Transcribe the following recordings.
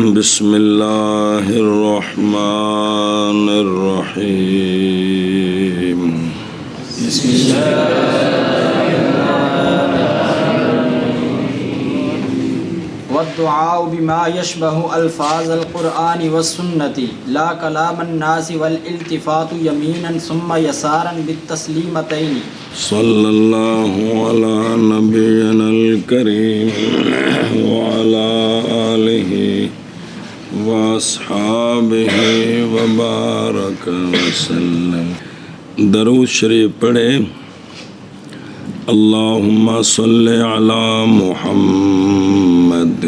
بسم اللہ الرحمن الرحیم بسم والدعاء بما يشبه الفاظ القرآن والسنة لا كلام الناس والالتفات يمينا ثم يسارا بالتسليمتين صلی اللہ علی نبینا الکریم وعلی آلہ واصحابہ وبارک وسلم۔ درود شریف پڑھے۔ اللہم صلی علی محمد۔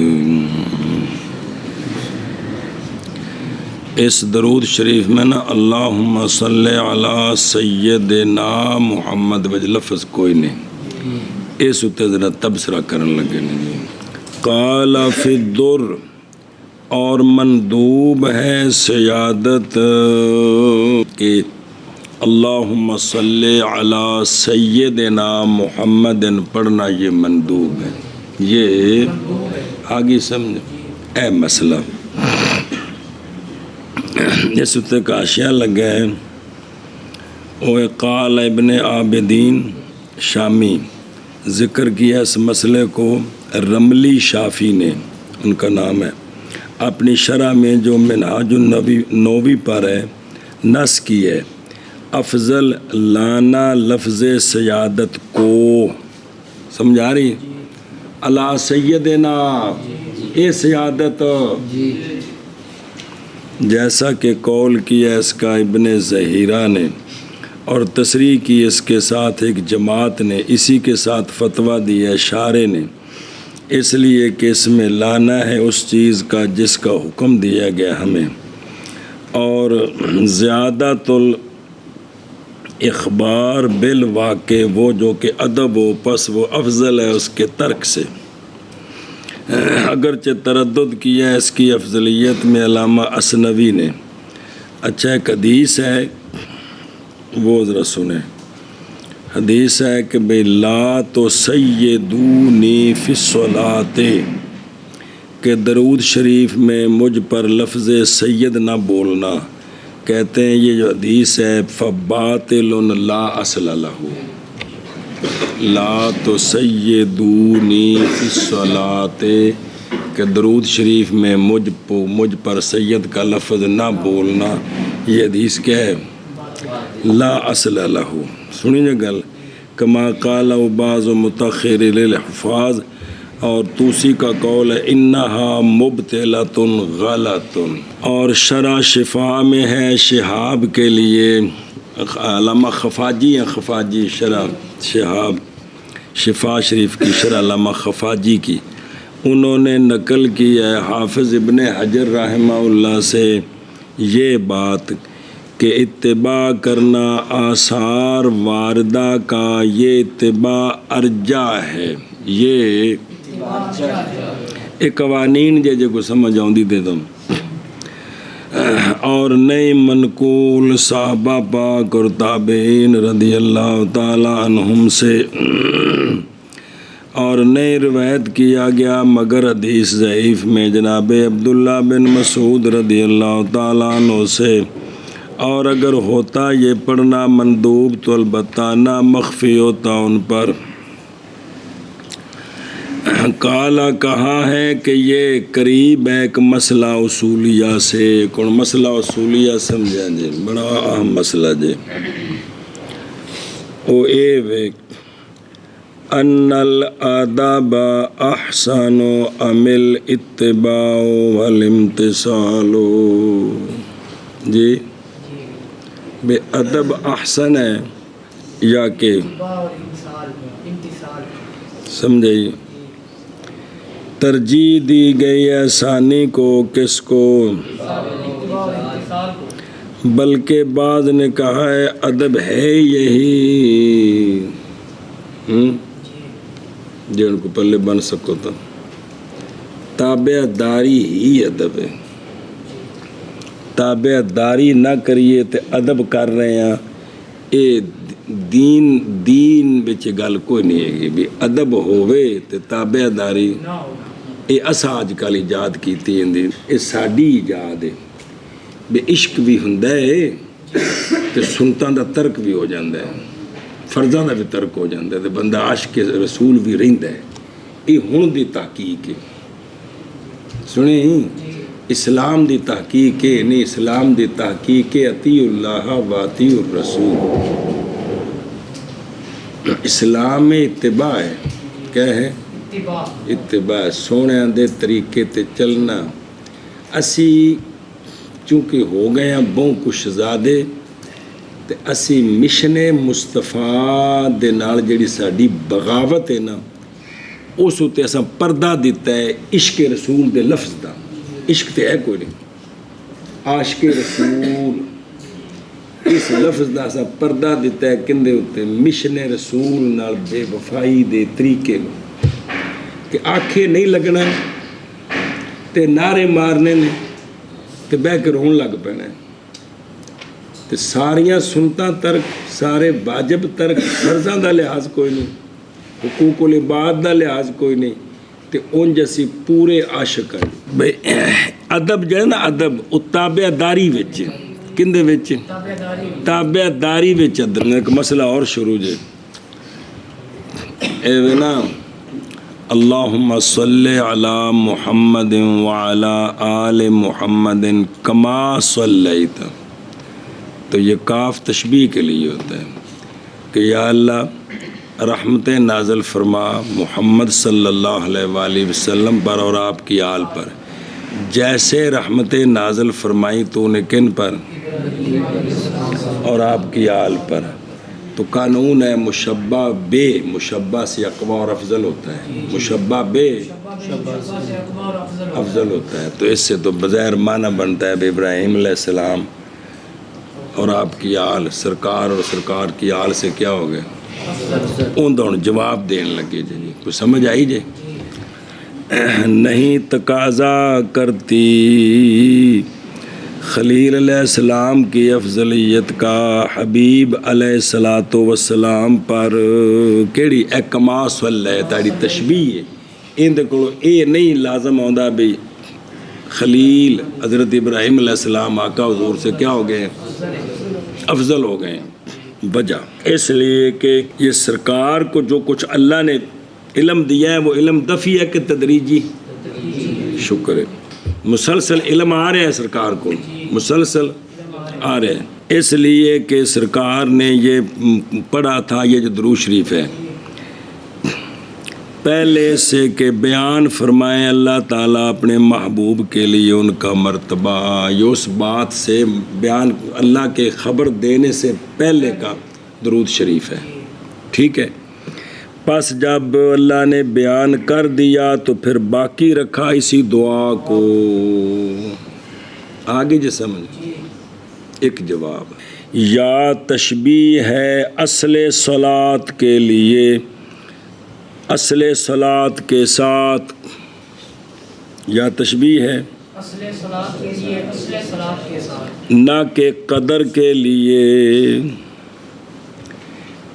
اس درود شریف میں نا اللہم صلی علی سیدنا محمد وجہ لفظ کوئی نہیں، اس اتے ذرا تبصرہ کرن لگے نہیں۔ قال فی الدر، اور مندوب ہے سیادت کہ اللہم صلی علی سیدنا محمد پڑھنا، یہ مندوب ہے، یہ آگے سمجھ اے مسئلہ۔ اس اتے کا اشیاء لگا ہے، وہ قال ابن عابدین شامی ذکر کیا اس مسئلے کو، رملی شافی نے، ان کا نام ہے، اپنی شرح میں جو منہاج النووی پر ہے نص کی ہے، افضل لانا لفظ سیادت کو، سمجھا رہی اللہ سیدنا اے سیادت، جیسا کہ قول کیا اس کا ابن ظہیرہ نے اور تصریح کی اس کے ساتھ ایک جماعت نے، اسی کے ساتھ فتویٰ دیا شارع نے، اس لیے کہ اس میں لانا ہے اس چیز کا جس کا حکم دیا گیا ہمیں، اور زیادت الاخبار بالواقع وہ جو کہ ادب و پس وہ افضل ہے اس کے ترک سے۔ اگرچہ تردد کیا اس کی افضلیت میں علامہ اثنوی نے۔ اچھا ایک حدیث ہے، وہ ذرا سنیں۔ حدیث ہے کہ بھئی لا تسیدونی فی الصلاۃ، کہ درود شریف میں مجھ پر لفظ سید نہ بولنا، کہتے ہیں یہ جو حدیث ہے فباطل لا اصل لہ، لا تسیدونی فی الصلاۃ، کہ درود شریف میں مجھ پر سید کا لفظ نہ بولنا، یہ حدیث کیا ہے؟ لا اصل لہ۔ سنیے گل، کما قال بعض متاخر للحفاظ، اور توسی کا قول ہے انہا مبتلۃ غلط، اور شرح شفا میں ہے شہاب کے لیے، علامہ خفاجی ہیں، خفاجی شرح شہاب شفا شریف کی شرح علامہ خفاجی کی، انہوں نے نقل کی ہے حافظ ابن حجر رحمہ اللہ سے یہ بات کہ اتباع کرنا آثار واردہ کا یہ اتباع ارجا ہے، یہ ایک قوانین جے کو سمجھ آؤندی دے دوں، اور نئی منقول صحابہ پاک اور تابعین رضی اللہ تعالی عنہم سے، اور نئی روایت کیا گیا مگر حدیث ضعیف میں جناب عبداللہ بن مسعود رضی اللہ تعالیٰ عنہ سے، اور اگر ہوتا یہ پڑھنا مندوب تو البتہ نہ مخفی ہوتا ان پر۔ کالا کہا ہے کہ یہ قریب ہے ایک مسئلہ اصولیہ سے، کون مسئلہ اصولیہ سمجھا جی، بڑا اہم مسئلہ جی، او اے ویک ان الادب احسن ام الاتباع والامتثال، جی بے ادب احسن ہے یا کہ سمجھئیے، ترجیح دی گئی آسانی کو کس کو، بلکہ بعض نے کہا ہے ادب ہے یہی، جو ان کو پلے بن سکو تو تابع داری ہی ادب ہے، تابع داری نہ کریے تو ادب کر رہے ہیں، اے دین بچ گل کوئی نہیں ہے بھی ادب ہووے تے تابع داری یہ اساں اج کل ایجاد کیتی ہے، یہ ساڈی ایجاد ہے۔ بے عشق بھی ہوندا ہے تے سنتاں دا ترک بھی ہو جاندا ہے، فرضاں دا بھی ترک ہو جاندا ہے تے بندہ عاشق رسول بھی رہندا ہے۔ یہ ہن دی تحقیق ہے، سنیں اسلام دی تحقیق ہے نہیں، اسلام دی تحقیق ہے اطیع اللہ و اطیع الرسول۔ اسلام میں اتباع ہے، کیا ہے؟ اتباع، سونے دے طریقے تے چلنا۔ اسی چونکہ ہو گئے ہیں بہت کچھ زیادہ تے اسی مشن مصطفیٰ دے نال جڑی ساڈی بغاوت ہے نا، اس اُتے اساں پردہ دیتا ہے عشق رسول دے لفظ دا۔ عشق تے ہے کوئی نہیں، عاشق رسول اس لفظ دا اساں پردہ دیتا ہے کندے اُتے؟ مشن رسول نال بے وفائی دے طریقے نو، کہ آنکھیں نہیں لگنا تے نعرے مارنے نے تے بہ کے رون لگ پینا ہے تے ساریاں سنتاں ترک، سارے واجب ترک، فرضاں دا لحاظ کوئی نہیں، حقوق العباد دا لحاظ کوئی نہیں تے اونج اسی پورے عاشق ہیں۔ بھئی ادب جو ہے نا، ادب او تابع داری وچ، کندے وچ؟ تابع داری وچ ادب۔ ایک مسئلہ اور شروع جے، اے نا اللہم صلی علی محمد وعلی آل محمد کما صلیت، تو یہ کاف تشبیہ کے لیے ہوتا ہے کہ یا اللہ رحمتیں نازل فرما محمد صلی اللہ علیہ وآلہ وسلم پر اور آپ کی آل پر، جیسے رحمتیں نازل فرمائی تو نے کن پر؟ اور آپ کی آل پر۔ تو قانون ہے مشبہ بے، مشبہ سے اقوی اور افضل ہوتا ہے، مشبہ بے افضل ہوتا ہے، تو اس سے تو بظاہر معنی بنتا ہے بے ابراہیم علیہ السلام اور آپ کی آل، سرکار اور سرکار کی آل سے کیا ہو گئے؟ اون دون جواب دین لگے جی، کچھ سمجھ آئی جی؟ نہیں تقاضا کرتی خلیل علیہ السلام کی افضلیت کا حبیب علیہ الصلاۃ والسلام پر، کیڑی اے کما صلی تاڑی تشبیہ ہے، اندے کو اے نہیں لازم ہوندا بھی خلیل حضرت ابراہیم علیہ السلام آقا حضور سے کیا ہو گئے؟ افضل ہو گئے۔ وجہ اس لیے کہ یہ سرکار کو جو کچھ اللہ نے علم دیا ہے وہ علم دفعی ہے کہ تدریجی؟ شکر ہے، مسلسل علم آ رہے ہیں سرکار کو، مسلسل آ رہے ہیں، اس لیے کہ سرکار نے یہ پڑھا تھا، یہ جو درود شریف ہے پہلے سے کہ بیان فرمائے اللہ تعالیٰ اپنے محبوب کے لیے ان کا مرتبہ، یہ اس بات سے بیان اللہ کے خبر دینے سے پہلے کا درود شریف ہے، ٹھیک ہے۔ پس جب اللہ نے بیان کر دیا تو پھر باقی رکھا اسی دعا کو، آگے جو سمجھ ایک جواب، یا تشبیہ ہے اصل صلاۃ کے لیے، اصل صلاۃ کے ساتھ، یا تشبیہ ہے اصل صلاۃ کے لیے، اصل صلاۃ کے ساتھ، نہ کہ قدر کے لیے،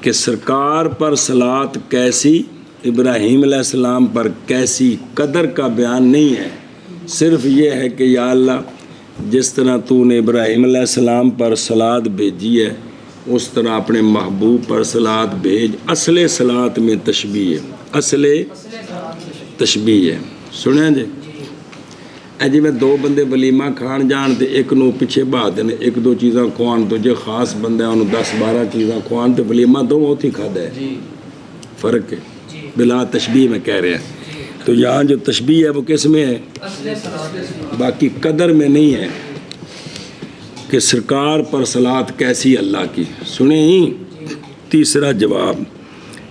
کہ سرکار پر صلاۃ کیسی، ابراہیم علیہ السلام پر کیسی، قدر کا بیان نہیں ہے، صرف یہ ہے کہ یا اللہ جس طرح تو نے ابراہیم علیہ السلام پر صلاۃ بھیجی ہے اس طرح اپنے محبوب پر صلاۃ بھیج۔ اصل صلاۃ میں تشبیہ ہے، اصل تشبیہ ہے، سنیں جی؟ اے جی میں دو بندے ولیمہ کھان جان تے ایک نو پیچھے بہا دین، ایک دو چیزاں کھوان تو جے خاص بندہ ہے انہوں 10-12 چیزاں کھوان تے ولیمہ دو ہوت ہی کھادا ہے، فرق ہے، بلا تشبیہ میں کہہ رہے ہیں۔ تو یہاں جو تشبیہ ہے وہ کس میں ہے؟ باقی قدر میں نہیں ہے کہ سرکار پر صلاۃ کیسی اللہ کی، سنیں؟ تیسرا جواب،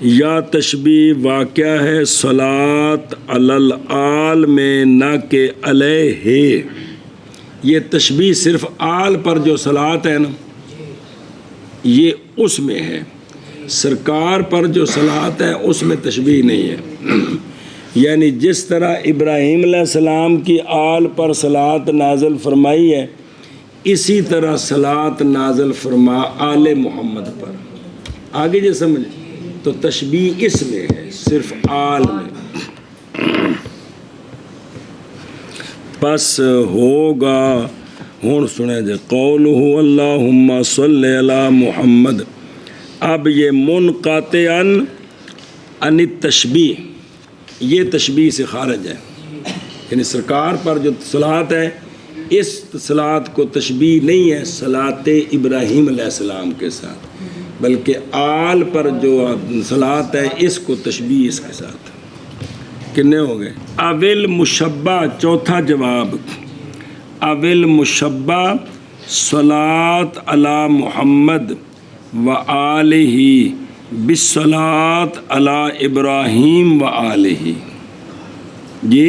یا تشبیہ واقعہ ہے صلاۃ علی الآل میں نہ کہ علیہ، یہ تشبیہ صرف آل پر جو صلاۃ ہے نا یہ اس میں ہے، سرکار پر جو صلاۃ ہے اس میں تشبیہ نہیں ہے۔ یعنی جس طرح ابراہیم علیہ السلام کی آل پر صلاۃ نازل فرمائی ہے اسی طرح صلاۃ نازل فرما آل محمد پر، آگے جو سمجھ، تو تشبیہ اس میں ہے، صرف آل میں۔ پس ہوگا ہوں سنیں جے قولہ اللہم صلی علی محمد. اب یہ منقطعا عن التشبیہ، یہ تشبیہ سے خارج ہے، یعنی سرکار پر جو صلاۃ ہے اس صلاۃ کو تشبیہ نہیں ہے صلاۃ ابراہیم علیہ السلام کے ساتھ، بلکہ آل پر جو صلاۃ ہے اس کو تشبیہ اس کے ساتھ. کتنے ہو گئے؟ اول مشبہ، چوتھا جواب، اول مشبہ صلاۃ علی محمد و آلہ بالصلاۃ علی ابراہیم و آلہ. جی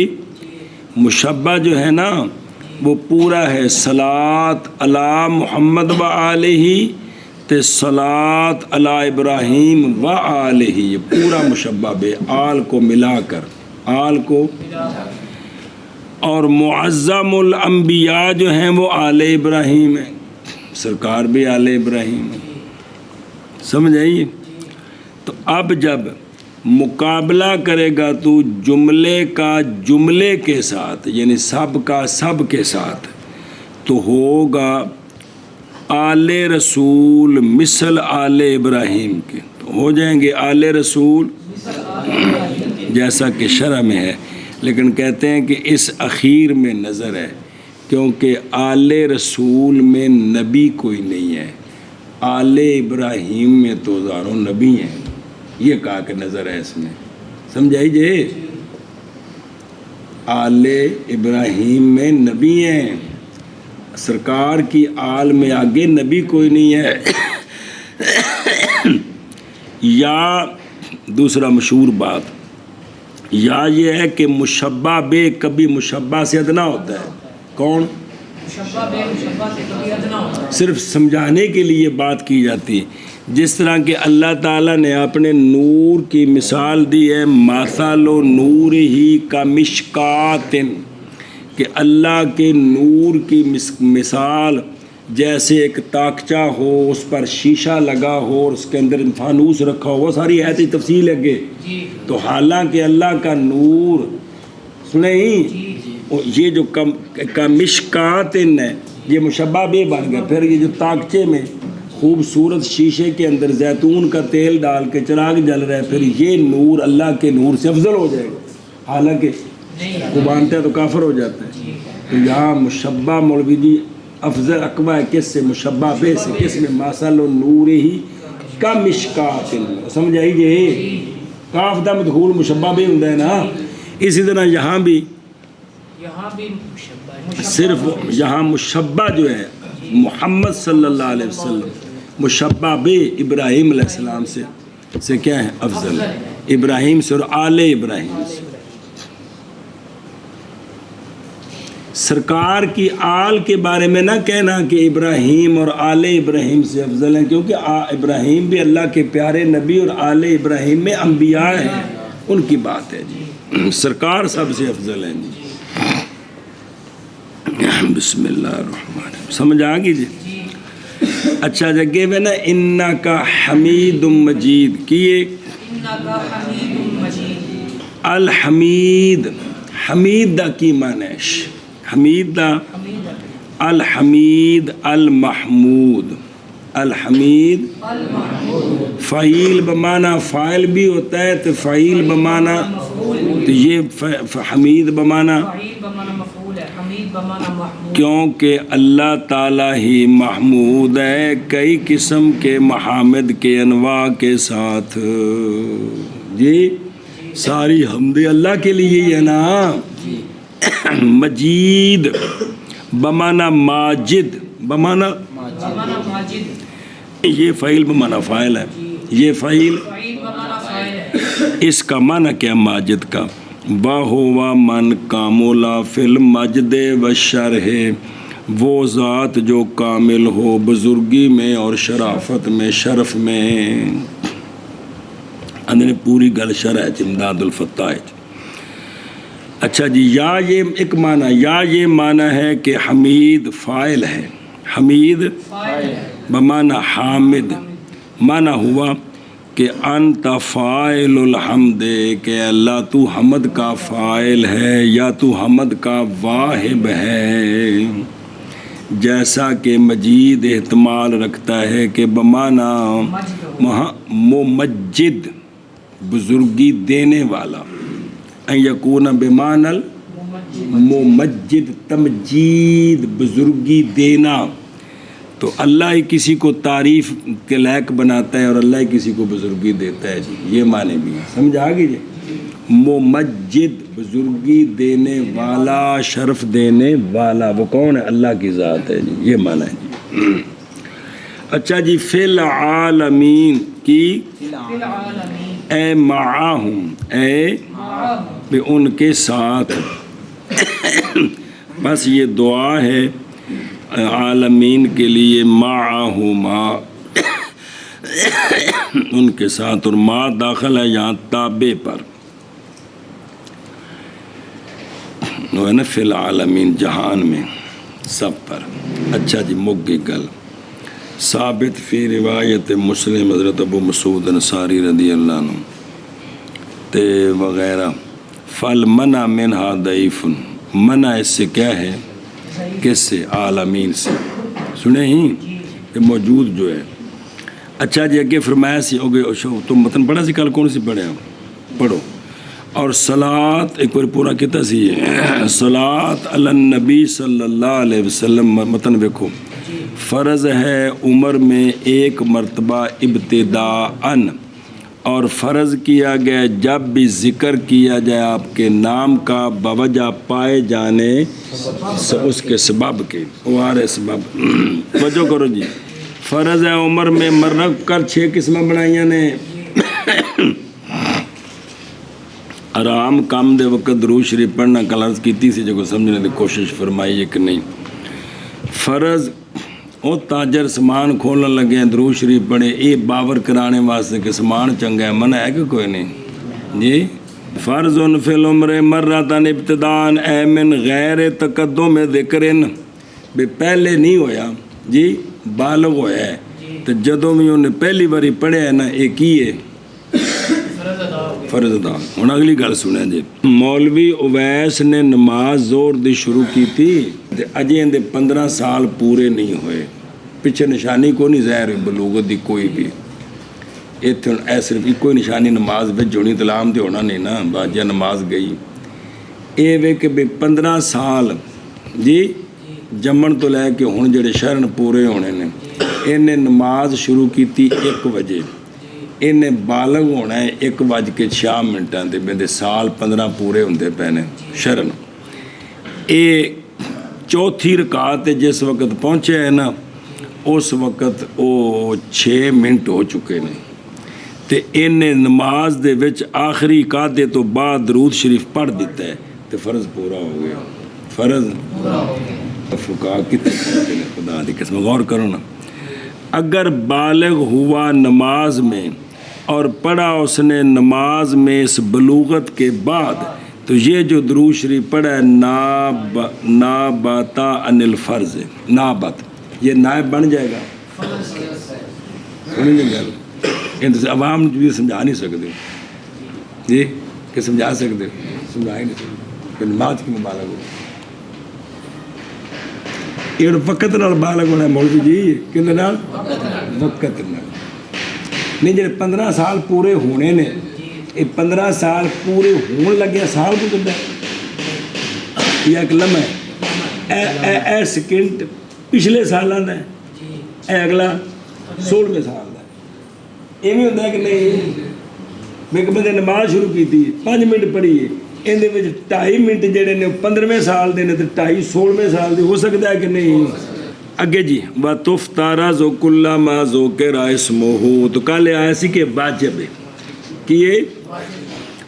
مشبہ جو ہے نا وہ پورا ہے صلاۃ علی محمد و آلہ تے صلاۃ علی ابراہیم و آلہ، یہ پورا مشبہ بے آل کو ملا کر، آل کو. اور معظم الانبیاء جو ہیں وہ آل ابراہیم ہیں، سرکار بھی آل ابراہیم ہے. سمجھ آئیے؟ تو اب جب مقابلہ کرے گا تو جملے کا جملے کے ساتھ، یعنی سب کا سب کے ساتھ، تو ہوگا آل رسول مثل آل ابراہیم کے، تو ہو جائیں گے آل رسول جیسا کہ شرع میں ہے. لیکن کہتے ہیں کہ اس اخیر میں نظر ہے، کیونکہ آل رسول میں نبی کوئی نہیں ہے، آل ابراہیم میں تو ہزاروں نبی ہیں، یہ کہا کہ نظر ہے اس میں. سمجھائی جے؟ آل ابراہیم میں نبی ہیں، سرکار کی آل میں آگے نبی کوئی نہیں ہے. یا دوسرا مشہور بات، یا یہ ہے کہ مشبہ بے کبھی مشبہ سے ادنا ہوتا ہے. کون؟ صرف سمجھانے کے لیے بات کی جاتی ہے. جس طرح کہ اللہ تعالیٰ نے اپنے نور کی مثال دی ہے، مثل نور ہی کا مشکات، کہ اللہ کے نور کی مثال جیسے ایک تاکچہ ہو، اس پر شیشہ لگا ہو اور اس کے اندر فانوس رکھا ہو، وہ ساری ایسی تفصیل ہے کہ تو حالانکہ اللہ کا نور سنیں یہ جو مشکات ہے یہ مشبہ بے بن گیا. پھر یہ جو تاکچے میں خوبصورت شیشے کے اندر زیتون کا تیل ڈال کے چراغ جل رہا ہے، پھر یہ نور اللہ کے نور سے افضل ہو جائے گا، حالانکہ کو مانتے ہیں تو کافر ہو جاتا ہے. تو یہاں مشبہ مولوی جی افضل اقوی ہے کس سے؟ مشبہ بے سے. کس میں؟ مثل نور ہی کا مشکات. سمجھ آئی جی؟ کاف دا مدخول مشبہ بے ہوندا ہے نا. اسی طرح یہاں بھی صرف یہاں مشبہ جو ہے محمد صلی اللہ علیہ وسلم مشبہ بے ابراہیم علیہ السلام سے کیا ہے؟ افضل ہے. ابراہیم سے اور آل ابراہیم سے. سرکار کی آل کے بارے میں نہ کہنا کہ ابراہیم اور آل ابراہیم سے افضل ہیں، کیونکہ ابراہیم بھی اللہ کے پیارے نبی اور آل ابراہیم میں انبیاء ہیں، ان کی بات ہے جی. سرکار سب سے افضل ہیں جی. بسم اللہ الرحمن الرحیم. سمجھ آ گئی جی؟ اچھا جگہ میں نا انکا حمید مجید کیے. الحمید، حمید دا کی معنی ہے؟ حمید دا الحمید المحمود. الحمید فعیل بمعنی فاعل بھی ہوتا ہے، تو فعیل بمعنی تو یہ حمید بمعنی کیونکہ اللہ تعالیٰ ہی محمود ہے کئی قسم کے محامد کے انواع کے ساتھ. جی ساری حمد اللہ کے لیے ہی ہے نا. مجید بمعنی ماجد، بمعنی یہ فعیل بمعنی فاعل ہے، یہ فعیل اس کا معنی کیا؟ ماجد کا. وَهُوَ مَنْ كَامُلَ فِي الْمَجْدِ وَالشَّرْحِ، وہ ذات جو کامل ہو بزرگی میں اور شرافت میں، شرف میں. اندر پوری گل شرح ہے امداد الفتاح. اچھا جی، یا یہ ایک معنی، یا یہ معنی ہے کہ حمید فاعل ہے، حمید بمعنی حامد. معنی ہوا کہ انت فاعل الحمد، کہ اللہ تو حمد کا فاعل ہے یا تو حمد کا واہب ہے، جیسا کہ مجید احتمال رکھتا ہے کہ بمعنی ممجد بزرگی دینے والا، ان یکون بمعنی ممجد تمجید بزرگی دینا، تو اللہ ہی کسی کو تعریف کے لائق بناتا ہے اور اللہ ہی کسی کو بزرگی دیتا ہے جی، یہ معنی بھی ہے، سمجھ آ گئی جی؟ ممجد بزرگی دینے والا، شرف دینے والا، وہ کون ہے؟ اللہ کی ذات ہے جی، یہ معنی ہے جی۔ اچھا جی، فی العالمین کی اے معاہم، اے بھی ان کے ساتھ، بس یہ دعا ہے عالمین کے لیے، معہما ان کے ساتھ، اور ما داخل ہے یہاں تابع پر، وہ ہے نا فی العالمین، جہان میں سب پر۔ اچھا جی، مگی گل ثابت فی روایت مسلم حضرت ابو مسعود انصاری رضی اللہ عنہ تے وغیرہ، فل منع منہا ضعیف، منع اس سے کیا ہے؟ کس سے؟ عالمین سے، سنے ہی کہ موجود جو ہے۔ اچھا جی، اگے فرمایا سی ہو گئے، تم متن پڑھا سی کل، کون سی پڑھے ہو؟ پڑھو۔ اور صلاۃ ایک بار پورا کتا سی ہے، صلاۃ علی النبی صلی اللہ علیہ وسلم، متن دیکھو، فرض ہے عمر میں ایک مرتبہ ابتداءً، اور فرض کیا گیا جب بھی ذکر کیا جائے آپ کے نام کا بوجہ پائے جانے اس کے سبب کے، وارے سبب، توجہ کرو جی، فرض ہے عمر میں مرغ کر 6 قسمیں بنائیاں نے، آرام کام دے وقت درود شریف پڑھنا کل عرض کیتی سی، جو سمجھنے کی کوشش فرمائی ہے کہ نہیں، فرض وہ تاجر سامان کھولن لگے ہیں درود شریف پڑھے، یہ باور کرانے واسطے کہ سامان چنگا ہے، منع ہے کہ کوئی نہیں جی؟ فرض فی العمر مرتان ابتدان اے من غیر تقدم ذکرن، بے پہلے نہیں ہویا جی، بالغ ہویا ہے، تو جدوں بھی انہیں پہلی باری پڑھے ہے نا، ایک ہی ہے فرض ادا۔ ہوں اگلی گل سنیں جی، مولوی اویس نے نماز زور دی شروع کی تھی، اجے اندے 15 سال پورے نہیں ہوئے، پیچھے نشانی کو نہیں ظاہر ہوئی بلوغت دی کوئی بھی، اتنے ہوں اے صرف ایک کوئی نشانی نماز وچ ہونی، تلام تے ہونا نہیں نا، باجیا نماز گئی، اے وے کہ 15 سال جی جمن تو لے کے ہوں جڑے شرن پورے ہونے نے، انہیں نماز شروع کی تھی 1 بجے، انہیں بالغ ہونا ہے 1:06 دے بندے سال 15 پورے ہوندے پے نے شرن۔ اے چوتھی رکعت جس وقت پہنچے ہے نا، اس وقت وہ 6 منٹ ہو چکے نے، تے انہیں نماز دے وچ آخری قاعدے تو بعد درود شریف پڑھ دیتا ہے، تے فرض پورا ہو گیا، فرض فقہ کتنے پڑھتے ہیں، خدا دی قسم غور کرو نا، اگر بالغ ہوا نماز میں اور پڑھا اس نے نماز میں اس بلوغت کے بعد، تو یہ جو درود شریف پڑھا ہے نابتا عن الفرض، نابت یہ نائب بن جائے گا، سمجھ گل ان عوام بھی سمجھا نہیں سکتے جی، کہ سمجھا سکتے، سمجھا ہی نہیں سکتے، نماز کی مبالغ ہو، یہ وقت نال بالغ ہونا ہے مولوی جی، کہنے نال وقت نال نہیں، جڑے 15 سال پورے ہونے نے، یہ 15 سال پورے ہون لگے سال کو کتنا ہے، یہ ایک لمحہ ہے، اے سیکنڈ پچھلے سالاں دا ہے، اے اگلا 16ویں سال دا ہے، ایویں ہوندا ہے کہ نہیں؟ میں ایک بندے نماز شروع کی تھی 5 منٹ پڑھی ہے، اندے وچ 2.5 منٹ جڑے نے 15ویں سال دے نے تے 2.5 16ویں سال دے، ہو سکتا ہے کہ نہیں؟ اگے جی وَتُفْتَرَضُ كُلَّ مَا ذُكِرَ اسْمُهُ، تو کل آیا سی کہ واجب ہے کہ یہ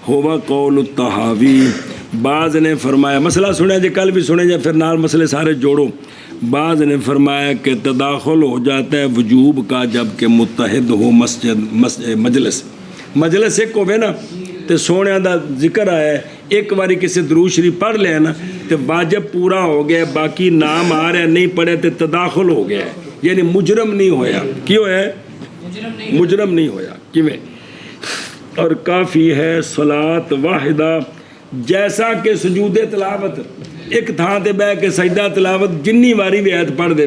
ہوا قول الطحاوی، بعض نے فرمایا، مسئلہ سنیا جی کل بھی سنے جائے، پھر نال مسئلے سارے جوڑو، بعض نے فرمایا کہ تداخل ہو جاتا ہے وجوب کا جب کہ متحد ہو مجلس ایک ہوئے نا، تو سونے دا ذکر آیا ہے، ایک باری کسی درود شریف پڑھ لیا نا تو واجب پورا ہو گیا، باقی نام آ رہا ہے نہیں پڑھے تو تداخل ہو گیا ہے، یعنی مجرم نہیں ہویا، کیوں ہے؟ مجرم نہیں ہویا، کیویں؟ اور کافی ہے صلاۃ واحدہ جیسا کہ سجود تلاوت ایک تھان تے بہ کے سجدہ تلاوت جنی واری بھی ایت پڑھ دے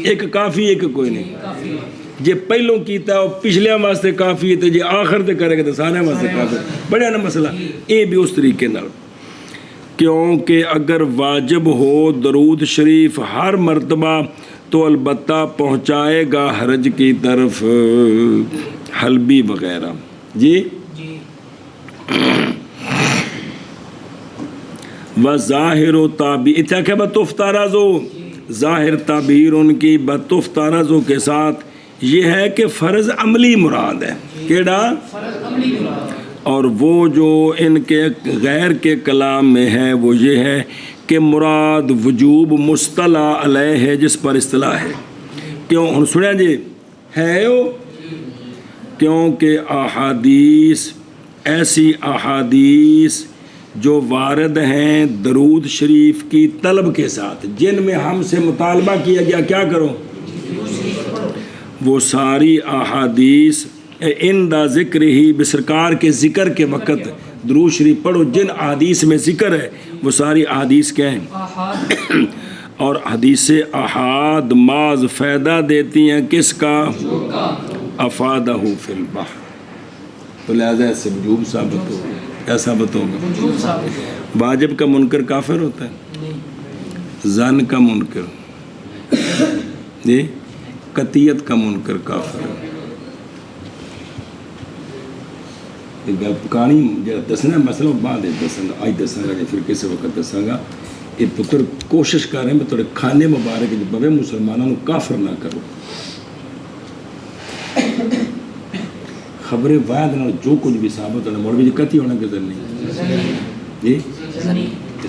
ایک کافی ایک کوئی نہیں جے پہلوں کیتا ہے پچھلیاں واسطے کافی ہے تے جے آخر تے کرے گا تو سارے واسطے کافی بڑا نا مسئلہ یہ بھی اس طریقے نال کیونکہ اگر واجب ہو درود شریف ہر مرتبہ تو البتہ پہنچائے گا حرج کی طرف حلبی وغیرہ جی وظاہر و تعبیر اتنا کہ بتفتارزو ظاہر تعبیر ان کی بتفتارزو کے ساتھ یہ ہے کہ فرض عملی مراد ہے کیڑا اور وہ جو ان کے غیر کے کلام میں ہے وہ یہ ہے کہ مراد وجوب مصطلح علیہ ہے جس پر اصطلاح ہے کیوں ہن سنیا جی ہے وہ کیونکہ احادیث ایسی احادیث جو وارد ہیں درود شریف کی طلب کے ساتھ جن میں ہم سے مطالبہ کیا گیا کیا کرو وہ ساری احادیث اندہ ذکر ہی بسرکار کے ذکر کے وقت درود شریف پڑھو جن احادیث میں ذکر ہے وہ ساری احادیث کیا ہیں اور حدیث احاد معاذ فائدہ دیتی ہیں کس کا افادہ فی البحر تو لہذا ایسے وجوب ثابت ہو کیا ثابت ہوگا واجب کا منکر کافر ہوتا ہے زن کا منکر جی قطعیت کا منکر کافر ہے گل پکانی جا دسنا مسئلہ بعد دساں گا اج دساں گا یا پھر کسی وقت دساں گا یہ پتر کوشش کر رہے ہیں میں تھوڑے کھانے مبارک بوے مسلمانوں کو کافر نہ کرو خبریں واحد نہ جو کچھ بھی ثابت ہونا مولوی جی کتی ہونا کدھر نہیں جی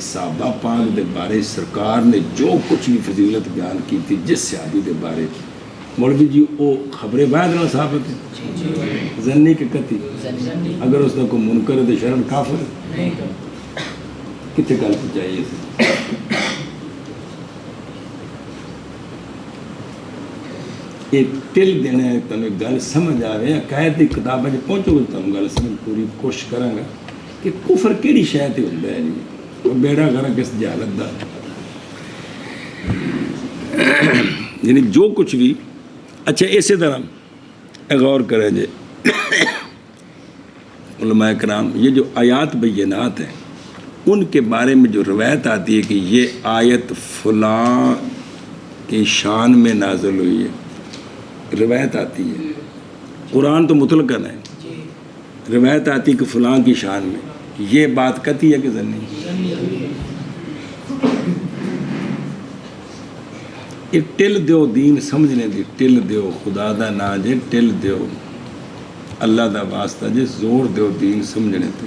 صحابہ پاک دے بارے سرکار نے جو کچھ بھی فضیلت بیان کی تھی جس صحابی دے بارے مولوی جی وہ خبریں واحد نہ ثابت ہے زنی کے کتی اگر اس نے کوئی منکر ہے تو شرم کافر ہے کتنے گل پہنچائیے یہ ٹل دینا ہے تمہیں گل سمجھ آئے عقائد کی کتابیں جو پہنچو گے تمہیں گل سمجھ پوری کوشش کروں گا کہ کفر کیڑی شاید ہوتا ہے جی وہ بیڑا گھر کس جہالت دا یعنی جو کچھ بھی اچھا اسی طرح غور کریں جی علماء کرام یہ جو آیات بینات ہیں ان کے بارے میں جو روایت آتی ہے کہ یہ آیت فلاں کی شان میں نازل ہوئی ہے روایت آتی ہے قرآن تو مطلقاً ہے روایت آتی ہے کہ فلاں کی شان میں یہ بات کہتی ہے کہ نہیں یہ ٹل دیو دین سمجھنے دی ٹل دیو خدا دا نا جے ٹل دیو اللہ دا واسطہ جے زور دیو دین سمجھنے تے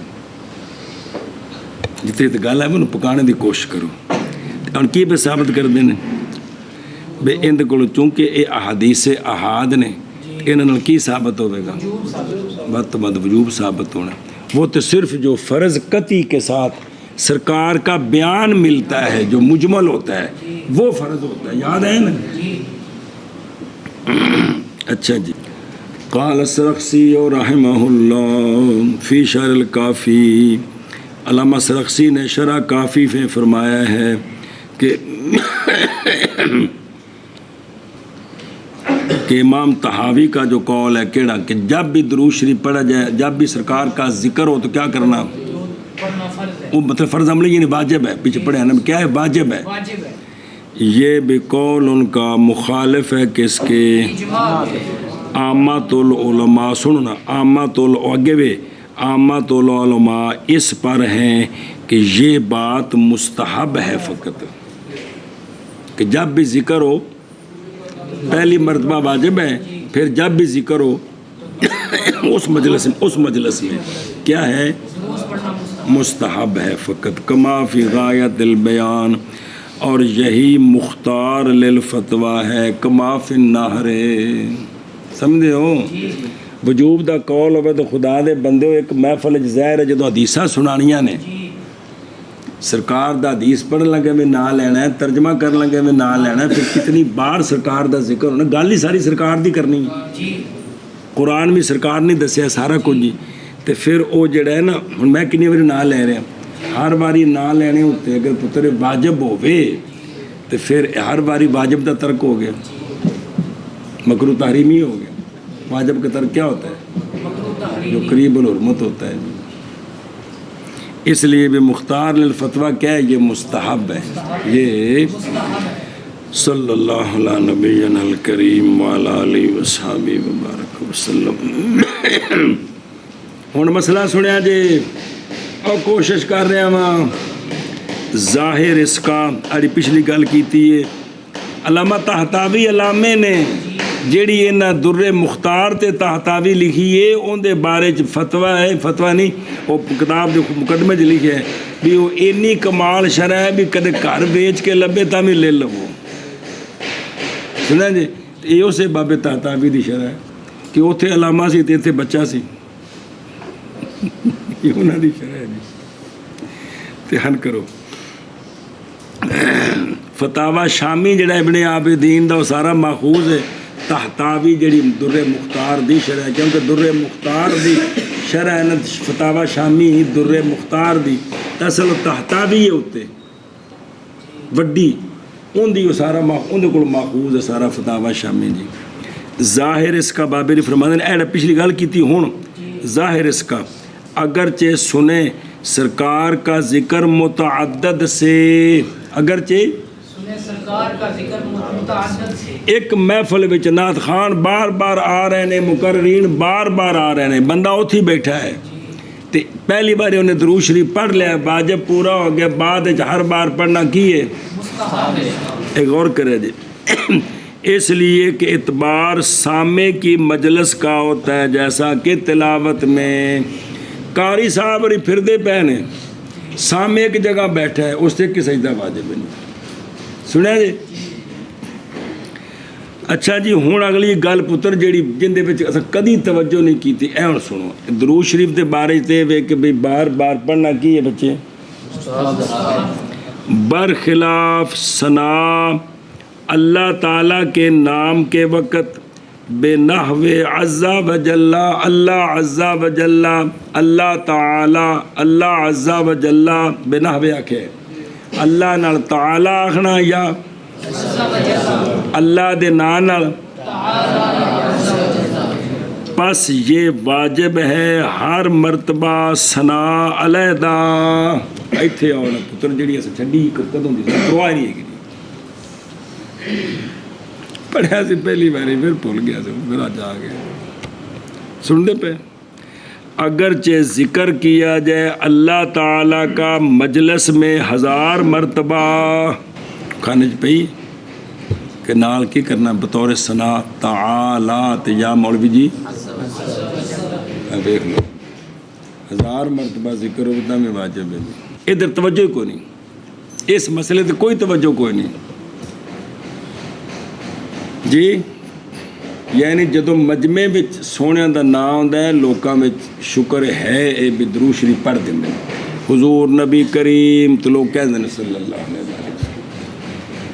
جتنے تو گل ہے میں پکانے دی کوشش کرو اور کی پہ ثابت کر دینے بے اند کو چونکہ یہ احادیث احاد نے انہوں کی ثابت ہوئے گا بد وجوب ثابت ہونا وہ تو صرف جو فرض قطعی کے ساتھ سرکار کا بیان ملتا ہے جو مجمل ہوتا ہے وہ فرض ہوتا ہے یاد ہے نا اچھا جی قال السرخسی رحمہ اللہ فی شرح الکافی علامہ سرخسی نے شرح کافی میں فرمایا ہے کہ امام طحاوی کا جو قول ہے کیڑا کہ جب بھی درود شریف پڑھا جائے جب بھی سرکار کا ذکر ہو تو کیا کرنا وہ مطلب فرض عملی یعنی واجب ہے پیچھے پڑھے ہیں کیا ہے واجب ہے یہ بھی قول ان کا مخالف ہے کس کے عامۃ العلماء سننا عامۃ عامۃ العلماء اس پر ہیں کہ یہ بات مستحب ہے فقط کہ جب بھی ذکر ہو پہلی مرتبہ واجب ہے پھر جب بھی ذکر ہو اس مجلس میں کیا ہے مستحب ہے فقط کما فی غایت البیان اور یہی مختار للفتویٰ ہے کما فی النہر سمجھے ہو وجوب دا قول ہوئے تو خدا دے بندے ہو ایک محفل ظاہر ہے جدو حدیثہ سنانیاں نے سرکار دا حدیث پڑھن لگے میں نہ لینا ہے ترجمہ کرن لگے میں نہ لینا ہے پھر کتنی بار سرکار دا ذکر ہونا گل ہی ساری سرکار دی کرنی ہے قرآن بھی سرکار نے دسیا سارا کچھ جی تو پھر وہ جڑا ہے نا ہوں میں کنی باری نام لے رہا ہر باری نام لینے اتنے اگر پتر واجب ہوے تو پھر ہر باری واجب کا ترک ہو گیا مکروہ تحریمی ہو گیا واجب کا ترک کیا ہوتا ہے جو قریب الحرمت ہوتا ہے اس لیے بھی مختار للفتویٰ کیا ہے یہ مستحب ہے یہ صلی اللہ علیہ نبینا الکریم وعلی آلہ وصحبہ وبارک وسلم ہوں مسئلہ سنیا جی اور کوشش کر رہا ہاں ظاہر اس کا اڑی پچھلی گل کیتی ہے علامہ طہطاوی علامے نے جیڑی انہاں در مختار تے طہطاوی لکھی ہے ان دے بارے چ فتویٰ ہے فتویٰ نہیں وہ کتاب دے مقدمے چ لکھے ہے بھی وہ اینی کمال شرح ہے بھی کدے گھر بیچ کے لبے تا بھی لے لو سنا جی یہ اسے بابے طہطاوی دی شرح ہے کہ اتنے علامہ سی تے اتنے بچہ سی یہ انہاں دی شرح ہے جی دھیان کرو فتاوی شامی جڑا ابن عابدین دا وہ سارا ماخوذ ہے طہطاوی جڑی در مختار دی شرح ہے کیونکہ در مختار دی شرح ہے نا فتاوی شامی در مختار دی اصل طہطاوی ہے اتنے وڈی ان دی وہ سارا ان دے کول ماخوذ ہے سارا فتاوی شامی جی ظاہر اس کا بابری فرماتے ہیں ایڈا پچھلی گل کی تھی ہوں ظاہر اس کا اگرچہ سنے سرکار کا ذکر متعدد سے اگرچہ سرکار کا ذکر متعدد سے ایک محفل وچ نعت خان بار بار آ رہے ہیں مقررین بار بار آ رہے ہیں بندہ اتھی بیٹھا ہے تے پہلی بار انہیں درود شریف پڑھ لیا واجب پورا ہو گیا بعد ہر بار پڑھنا کی ہے ایک غور کرے جی اس لیے کہ اعتبار سامع کی مجلس کا ہوتا ہے جیسا کہ تلاوت میں قاری صاحب ری پھردے پہنے سامع ایک جگہ بیٹھا ہے اس سے کی سجدہ واجب نہیں سنیا جی اچھا جی ہوں اگلی گل پتر جیڑی جن دے وچ اساں کدی توجہ نہیں کیتی اے ہن سنو درود شریف دے بارے تے وے کہ بھئی بار بار پڑھنا کی ہے بچے برخلاف ثنا اللہ تعالیٰ کے نام کے وقت بے نحو عز و جل اللہ عز و جل اللہ تعالی اللہ عز و جل بے نحو آکھے اللہ نال تعالی آخنا یا اللہ دے نام نال پس یہ واجب ہے ہر مرتبہ ثنا علیحدہ ایتھے آنا پتر جڑی اسے چھڈی کدوں دی پرواہ نہیں ہے پڑھیا سی پہلی باری پھر بھول گیا سے پھر آج آ گیا سن دے پہ اگرچہ ذکر کیا جائے اللہ تعالیٰ کا مجلس میں 1000 مرتبہ کھانے پئی کہ نال کی کرنا بطور ثنا تعالی یا مولوی جی دیکھ لو 1000 مرتبہ ذکر ہوتا میں واجب ہے ادھر توجہ کوئی نہیں اس مسئلے تے کوئی توجہ کوئی نہیں جی یعنی جدو مجمع وچ سونے دا نام ہوندا ہے لوکاں وچ شکر ہے اے بھی درود شریف پڑھ دیندے حضور نبی کریم تو لوگ کہندے نے صلی اللہ علیہ وسلم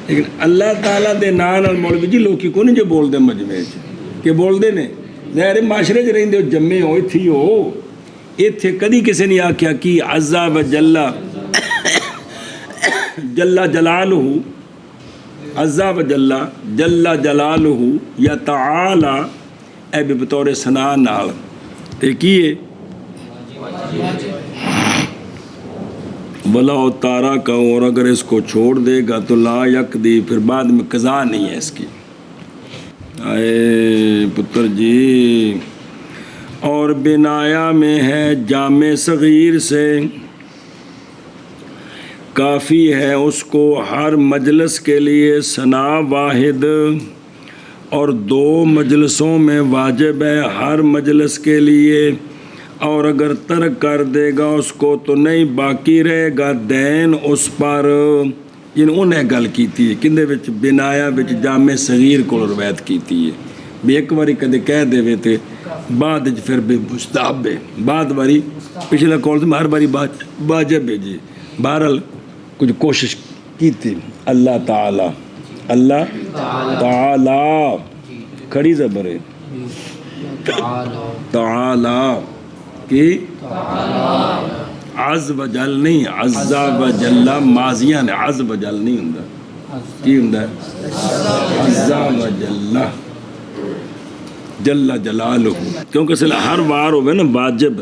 لیکن اللہ تعالیٰ دے نام نال مولوی جی لوکی کو نہیں جو بول دے مجمع وچ کہ بول دے نے ظاہر معاشرے وچ رہندے ہو جمے ہو ایتھی ہو ایتھے کدی کسی نے آکھیا کہ عز و جل جل جلالہ عز و جل جل جلالہ یا تعالی اے بھی بطور ثنا نال تے کی ہے بلا تارا کا اور اگر اس کو چھوڑ دے گا تو لا یقدی پھر بعد میں قضا نہیں ہے اس کی اے پتر جی اور بنایا میں ہے جامع صغیر سے کافی ہے اس کو ہر مجلس کے لیے ثنا واحد اور 2 مجلسوں میں واجب ہے ہر مجلس کے لیے اور اگر ترک کر دے گا اس کو تو نہیں باقی رہے گا دین اس پر یعنی انہیں گل کیتی ہے کندے وچ بنایا وچ جامع صغیر کو روایت کیتی ہے بھی ایک باری کدے کہہ دے وے تے بعد پھر بھی مستحب ہے بعد باری پچھلا کال میں ہر باری واجب ہے جی بہرحال کچھ کوشش کی تھی اللہ تعالی اللہ تعالی کھڑی زبر ہے تعالی کی عز و جل نہیں، عز و جل ماضیاں نے، عز و جل نہیں ہوندا، کی ہوندا ہے عز و جل، جل جلالہ، کیونکہ سلا ہر وار ہوئے نا واجب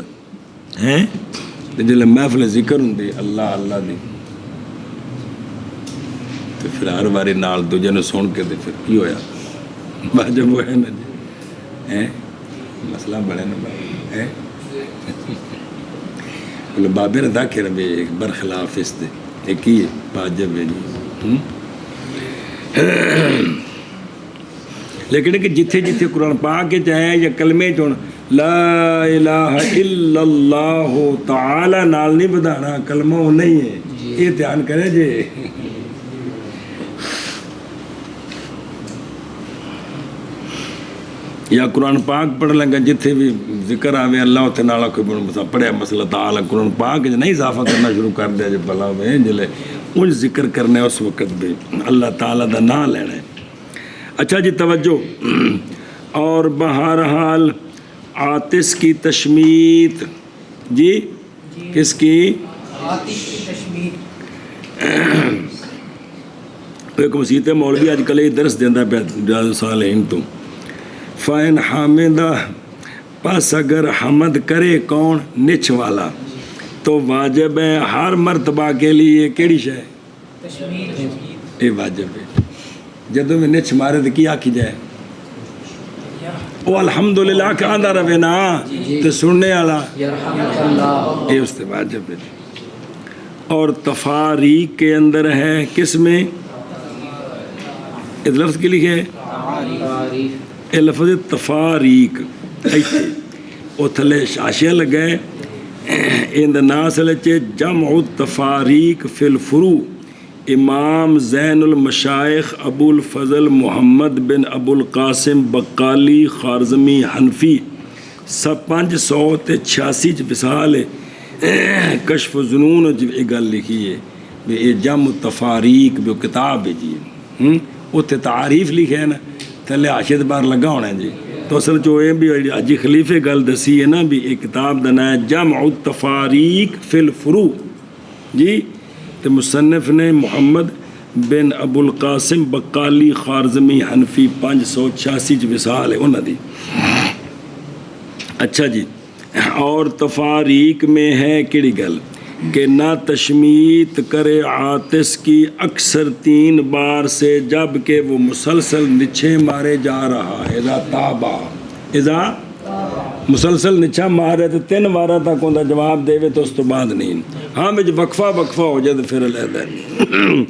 ہیں تے جلے محفل ذکر ہوندی اللہ اللہ دی تے پھر ہر واری نال دوجے نوں سن کے تے پھر کی ہویا واجب ہوئے نا جی ہیں مسئلہ بڑے نا ہیں بولے بابے نے داکھے رہے ایک برخلاف اس دے ایک ہی واجب ہے جی لیکن کہ جتھے جتھے قرآن پاک کے چاہے یا کلمے چون لا الہ الا اللہ تعالی نال نہیں بدھانا، کلمہ وہ نہیں ہے، یہ دھیان کرے جی یا قرآن پاک پڑھ لیں گا جتھے بھی ذکر آوے اللہ اتنے نالا کوئی پڑھیا مسئلہ تعالی قرآن پاک نہیں اضافہ کرنا شروع کر دیا جب بلا ہوئے جلے ان ذکر کرنے اس وقت بھی اللہ تعالیٰ دا نام لینا ہے۔ اچھا جی توجہ، اور بہرحال آتش کی تشمیت جی کس کی؟ آتش کی تشمیت۔ ایک مسیحت مولوی آج کل درس دینا پہ ریاض الصالحین تو فَإِنْ حَامِدَ پس اگر حمد کرے کون؟ نچ والا، تو واجب ہے ہر مرتبہ کے لیے کیڑی شے؟ تشمیت۔ یہ واجب ہے، جدوں میں نچ مارے تو کی آکھی جائے؟ وہ الحمدللہ کہ آدھا روے نا تو سننے والا یرحمک اللہ، یہ اس سے واجب ہے۔ اور تفاریق کے اندر ہے کس میں؟ اس لفظ کی لکھے یہ لفظ تفاریق ایتھے وہ تھلے شاشے لگے ان ناسل چے جمع التفاریق فی الفروع امام زین المشائخ ابو الفضل محمد بن ابو القاسم بقالی خارزمی حنفی سب 586 وصال کشف ظنون یہ گل لکھی ہے بھی یہ جمع تفاریق بھی کتاب ہے جی اتنے تعریف لکھے ہے نا تھلے عاشد بار لگا ہونا ہے جی تو اصل جو یہ بھی اجی خلیفے گل دسی ہے نا بھی یہ کتاب دا نام ہے جمع التفاریق فی الفروع جی تو مصنف نے محمد بن ابو القاسم بقالی خارزمی حنفی 586 وصال ہے انہوں دی۔ اچھا جی، اور تفاریق میں ہے کیڑی گل کہ نہ تشمیت کرے عاطس کی اکثر 3 بار سے جب کہ وہ مسلسل نچھے مارے جا رہا ہے، اذا تابا، اذا مسلسل نچھا مارے تو 3 بارہ تک ان کا جواب دے تو اس تو بعد نہیں، ہاں بج وقفہ ہو جائے تو پھر علیحدہ ہے۔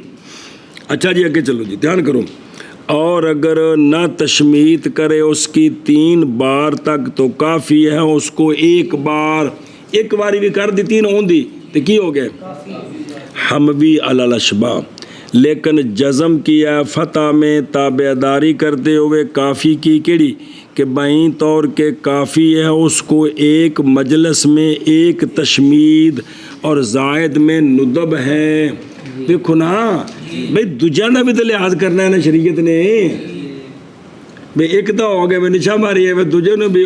اچھا جی اگے چلو جی دھیان کرو، اور اگر نہ تشمیت کرے اس کی 3 بار تک تو کافی ہے، اس کو ایک باری بھی کر دی 3 ہوندی تو کی ہو گئے حموی علی الاشباہ، لیکن جزم کیا فتح میں تابعداری کرتے ہوئے کافی کی کیڑی کہ بائیں طور کے کافی ہے اس کو ایک مجلس میں ایک تشمید اور زائد میں ندب ہے۔ دیکھو نا بھئی دوجہ بھی تو لحاظ کرنا ہے نا شریعت نے، بھئی ایک تو ہو گیا نشا ماری ہے دوجے نے بھی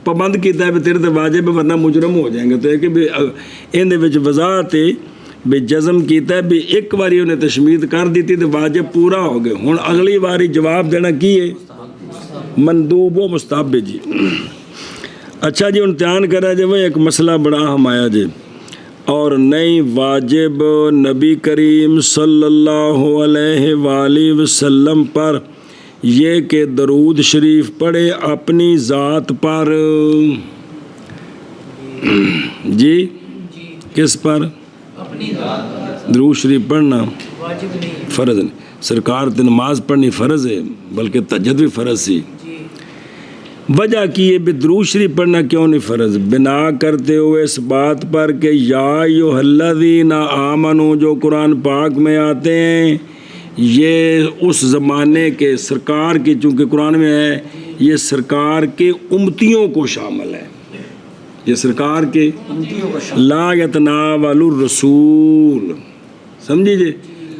پابند کیتا ہے تیرے تے واجب ورنہ مجرم ہو جائیں گے، تو ایک بھی ان دے وچ وضاحت بھی جزم کیتا ہے بھی ایک باری انہیں تشمید کر دیتی تو واجب پورا ہو گئے، ہن اگلی باری جواب دینا کی ہے مندوب و مستحب جی۔ اچھا جی امتحان کرا جی وہ ایک مسئلہ بڑا ہم آیا جی، اور نئی واجب نبی کریم صلی اللہ علیہ وآلہ وسلم پر یہ کہ درود شریف پڑھے اپنی ذات پر جی کس پر؟ اپنی ذات درود شریف پڑھنا واجب نہیں، فرض نہیں، سرکار تے نماز پڑھنی فرض ہے بلکہ تہجد بھی فرض سی، وجہ کی ہے درود شریف پڑھنا کیوں نہیں فرض؟ بنا کرتے ہوئے اس بات پر کہ یا ایھا الذین آمنو جو قرآن پاک میں آتے ہیں یہ اس زمانے کے سرکار کی، چونکہ قرآن میں ہے یہ سرکار کے امتیوں کو شامل ہے، یہ سرکار کے لا یتناول الرسول، سمجھی جی؟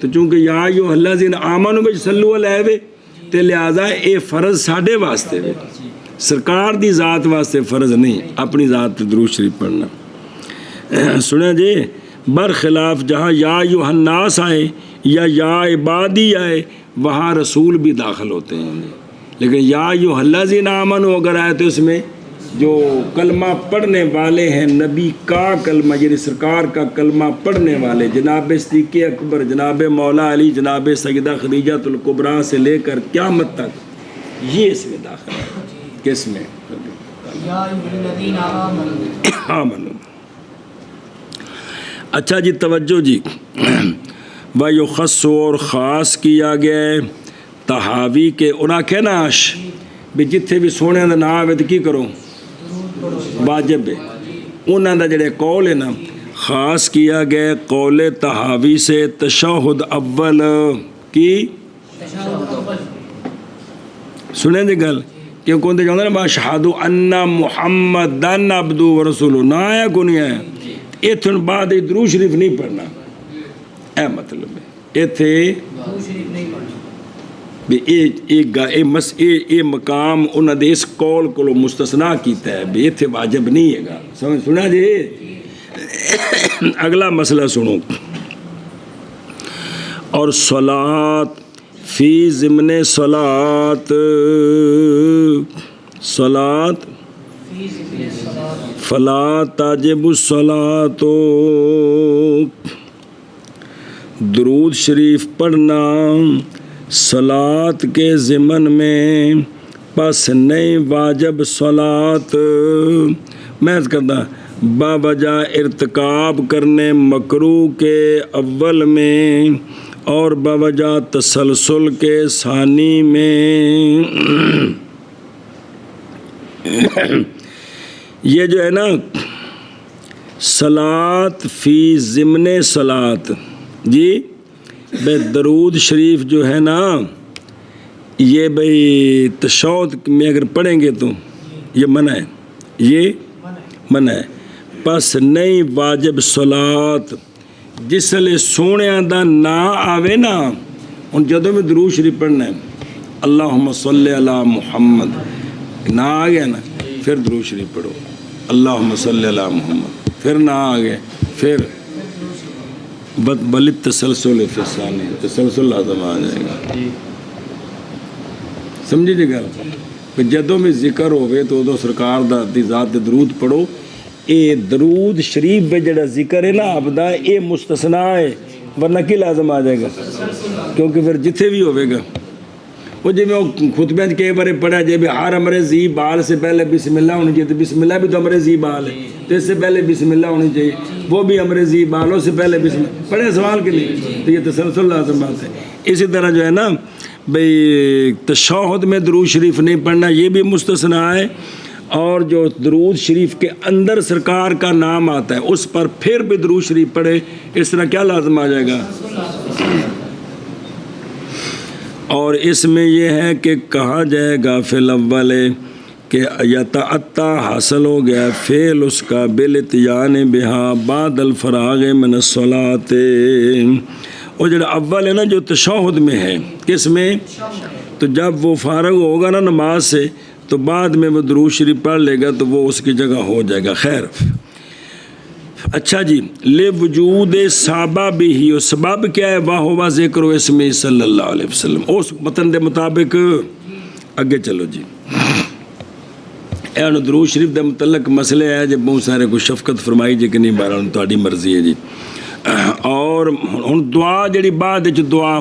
تو چونکہ یا ایھا الذین آمنو بچ صلو علیہ تے لہذا اے فرض ساڈے واسطے وے، سرکار دی ذات واسطے فرض نہیں اپنی ذات پہ درود شریف پڑھنا. سنیں جی برخلاف جہاں یا ایھا الناس آئے یا عبادی آئے وہاں رسول بھی داخل ہوتے ہیں. لیکن یا ایھا الذین آمنوا اگر آئے تو اس میں جو کلمہ پڑھنے والے ہیں نبی کا کلمہ یعنی سرکار کا کلمہ پڑھنے والے جناب صدیق اکبر جناب مولا علی جناب سیدہ خدیجہ الکبریٰ سے لے کر قیامت تک یہ اس میں داخل ہے. کس میں؟ یا ایھا الذین آمنوا. آمنو. اچھا جی توجہ جی وَيُخَصُّ اور خاص کیا گیا ہے تحاوی کے انہاں کہناش بھی جتھے بھی سونے دا نام آوے تو کی کرو واجب ہے. انہاں دا جڑے قول ہے نا خاص کیا گیا قول تحاوی سے تشہد اول کی سنیں جی گل کیوں کون جانا نا اشہدو ان محمدن عبدہ ورسولہ نہ آیا کو نہیں آیا ایتھن بعد درود شریف نہیں پڑھنا. اے مطلب ہے ایتھے بھی اے مقام انہوں نے اس قول کو مستثنا کیتا ہے بھی ایتھے واجب نہیں ہے گا. سنا جی اگلا مسئلہ سنو. اور صلاۃ فی ضمن صلاۃ صلاۃ فلا تاجب الصلاۃ درود شریف پڑھنا صلاۃ کے ضمن میں پس نہیں واجب صلاۃ میں کرتا باوجہ ارتکاب کرنے مکروہ کے اول میں اور باوجہ تسلسل کے ثانی میں. یہ جو ہے نا صلاۃ فی ضمن صلاۃ جی بے درود شریف جو ہے نا یہ بھئی تشہد میں اگر پڑھیں گے تو یہ منع ہے یہ منع ہے. پس نہیں واجب صلاۃ جس لئے سونے دا نا آوے نا ان جدوں میں درود شریف پڑھنا ہے اللہم صلی علی محمد نا آ گیا نا پھر درود شریف پڑھو اللہم صلی علی محمد پھر نا آ گئے پھر بلد تسلسل فسانی تسلسل لازم آ جائے گا. سمجھی جی گل جدوں میں ذکر ہوئے تو ادو سرکار دی ذات درود پڑھو. اے درود شریف میں جڑا ذکر ہے نا آپ دا اے مستثنا ہے ورنہ کی لازم آ جائے گا کیونکہ پھر جتھے بھی ہوئے گا وہ جی میں خطبے کئی بارے پڑھا جی بھی ہر امر ذی بال سے پہلے بسم اللہ ہونی چاہیے تو بسم اللہ بھی تو امر ذی بال ہے تو اس سے پہلے بسم اللہ ہونی چاہیے وہ بھی امر ذی بالوں سے پہلے بسم اللہ پڑھے سوال کے لیے تو یہ تسلسل لازم بات ہے. اسی طرح جو ہے نا بھئی تشہد میں درود شریف نہیں پڑھنا یہ بھی مستثنا ہے اور جو درود شریف کے اندر سرکار کا نام آتا ہے اس پر پھر بھی درود شریف پڑھے اس طرح کیا لازم آ جائے گا. اور اس میں یہ ہے کہ کہا جائے گا فی الاول کہ یتعطا حاصل ہو گیا فعل اس کا بالاتیان بہا بعد الفراغ من الصلاۃ. اور جڑا اول ہے نا جو تشہد میں ہے کس میں تو جب وہ فارغ ہوگا نا نماز سے تو بعد میں وہ درود شریف پڑھ لے گا تو وہ اس کی جگہ ہو جائے گا. خیر اچھا جی لے وجود صحابہ بھی ہی اور سبب کیا ہے واہ ہوا ذکر و اسم صلی اللہ علیہ وسلم اس متن دے مطابق اگے چلو جی. اے درود شریف دے متعلق مسئلے ہے جب بہت سارے کو شفقت فرمائی جی کہ نہیں بہرحال تہاڈی مرضی ہے جی. اور ہن دعا جڑی بعد وچ دعا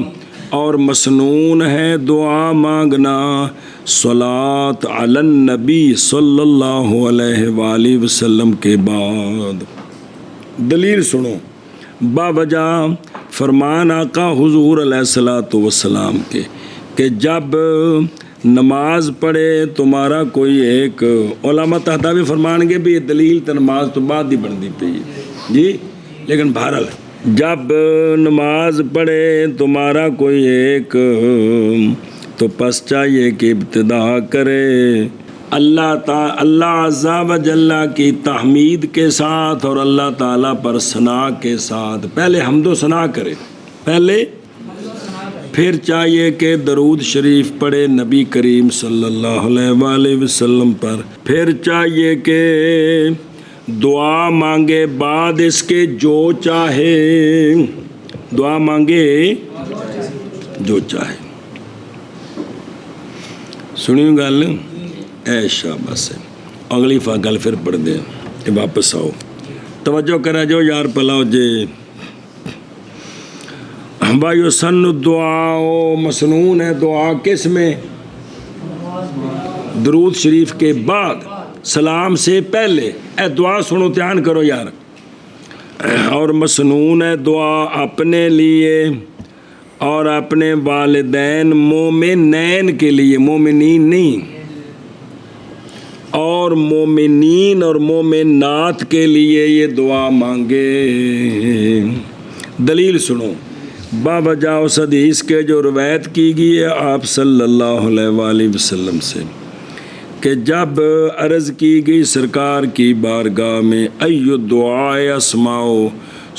اور مسنون ہے دعا مانگنا صلاۃ علی النبی صلی اللہ علیہ وآلہ وسلم کے بعد. دلیل سنو باوجہ فرمان آقا حضور علیہ الصلوۃ والسلام کے کہ جب نماز پڑھے تمہارا کوئی ایک علماء تحتہ بھی فرمان گے بھی یہ دلیل تو نماز تو بعد ہی بن دی پئی جی لیکن بہرحال جب نماز پڑھے تمہارا کوئی ایک تو پس چاہیے کہ ابتدا کرے اللہ عز و جل کی تحمید کے ساتھ اور اللہ تعالیٰ پر ثنا کے ساتھ. پہلے حمد و ثنا کرے پہلے پھر چاہیے کہ درود شریف پڑھے نبی کریم صلی اللہ علیہ وآلہ وسلم پر. پھر چاہیے کہ دعا مانگے بعد اس کے جو چاہے. دعا مانگے جو چاہے. سنی گل اے شاباش ہے. اگلی گل پھر پڑھ دیں. واپس آؤ توجہ کرا جو یار پلاؤ جی. بھائیو سن دعا مسنون ہے دعا کس میں؟ درود شریف کے بعد سلام سے پہلے. اے دعا سنو دھیان کرو یار. اور مسنون ہے دعا اپنے لیے اور اپنے والدین مومنین کے لیے. مومنین نہیں. اور مومنین اور مومنات کے لیے یہ دعا مانگے. دلیل سنو. بابا اس حدیث کے جو روایت کی گئی ہے آپ صلی اللہ علیہ وآلہ وسلم سے کہ جب عرض کی گئی سرکار کی بارگاہ میں ایو دعائے اسماؤ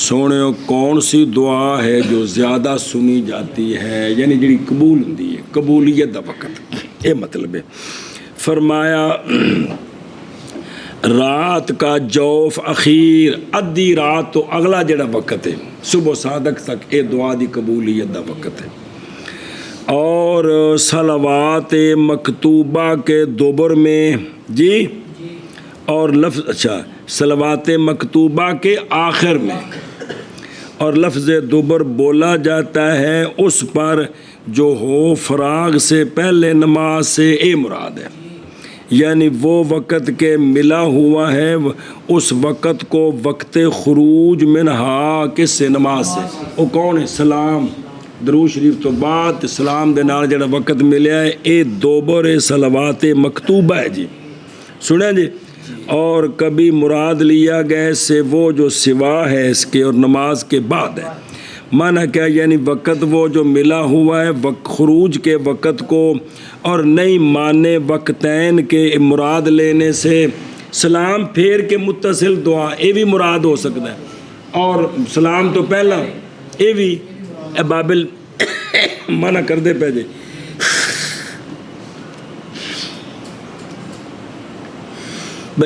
سونے کون سی دعا ہے جو زیادہ سنی جاتی ہے یعنی جڑی قبول ہوندی ہے قبولیت دا وقت. یہ مطلب ہے. فرمایا رات کا جوف اخیر ادھی رات تو اگلا جڑا وقت ہے صبح صادق تک اے دعا دی قبولیت دا وقت ہے. اور صلوات مکتوبہ کے دوبر میں جی اور لفظ اچھا صلوات مکتوبہ کے آخر میں اور لفظ دوبر بولا جاتا ہے اس پر جو ہو فراغ سے پہلے نماز سے. اے مراد ہے یعنی وہ وقت کے ملا ہوا ہے اس وقت کو وقت خروج منہا کس سے؟ نماز سے. وہ کون ہے؟ سلام درود شریف تو بعد سلام دے نال جڑا وقت ملیا ہے اے دوبر صلوات مکتوبہ ہے جی. سنیں جی. اور کبھی مراد لیا گیا سے وہ جو سوا ہے اس کے اور نماز کے بعد ہے. معنی کیا یعنی وقت وہ جو ملا ہوا ہے خروج کے وقت کو اور نہیں مانے وقتین کے مراد لینے سے سلام پھیر کے متصل دعا یہ بھی مراد ہو سکتا ہے. اور سلام تو پہلا یہ بھی بابل منع کر دے پہ جے.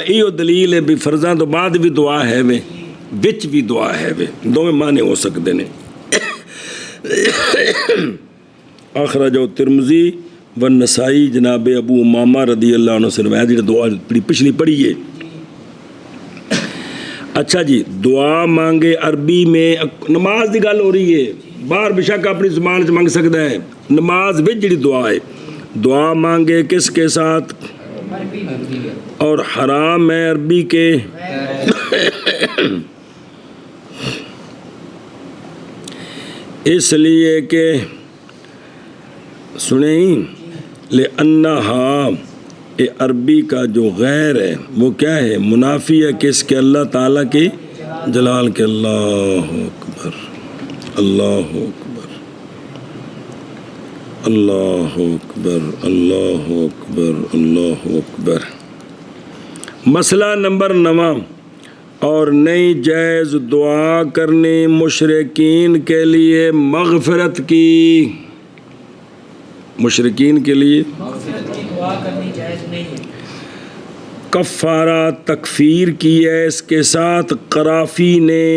یہ دلیل ہے بھی فرضاں تو بعد بھی دعا ہے وے وچ بھی دعا ہے وے دونوں معنی ہو سکتے ہیں. اخرج ترمذی و نسائی جناب ابو امامہ رضی اللہ عنہ سے روایت جی دعا پچھلی پڑھی ہے. اچھا جی دعا مانگے عربی میں نماز دی گل ہو رہی ہے باہر بشک اپنی زبان سے مانگ سکتا ہے. نماز وچ جڑی دعا ہے دعا مانگے کس کے ساتھ اور حرام ہے عربی کے اس لیے کہ سنیں لِأَنَّهَا یہ عربی کا جو غیر ہے وہ کیا ہے منافی ہے کس کے اللہ تعالیٰ کے جلال کے. اللہ اکبر اللہ اکبر اللہ اکبر اللہ اکبر اللہ اکبر. مسئلہ نمبر 9 اور نئی جائز دعا کرنی مشرکین کے لیے مغفرت کی. مشرکین کے لیے مغفرت کی دعا کرنی جائز نہیں ہے. کفارہ تکفیر کی ہے اس کے ساتھ قرافی نے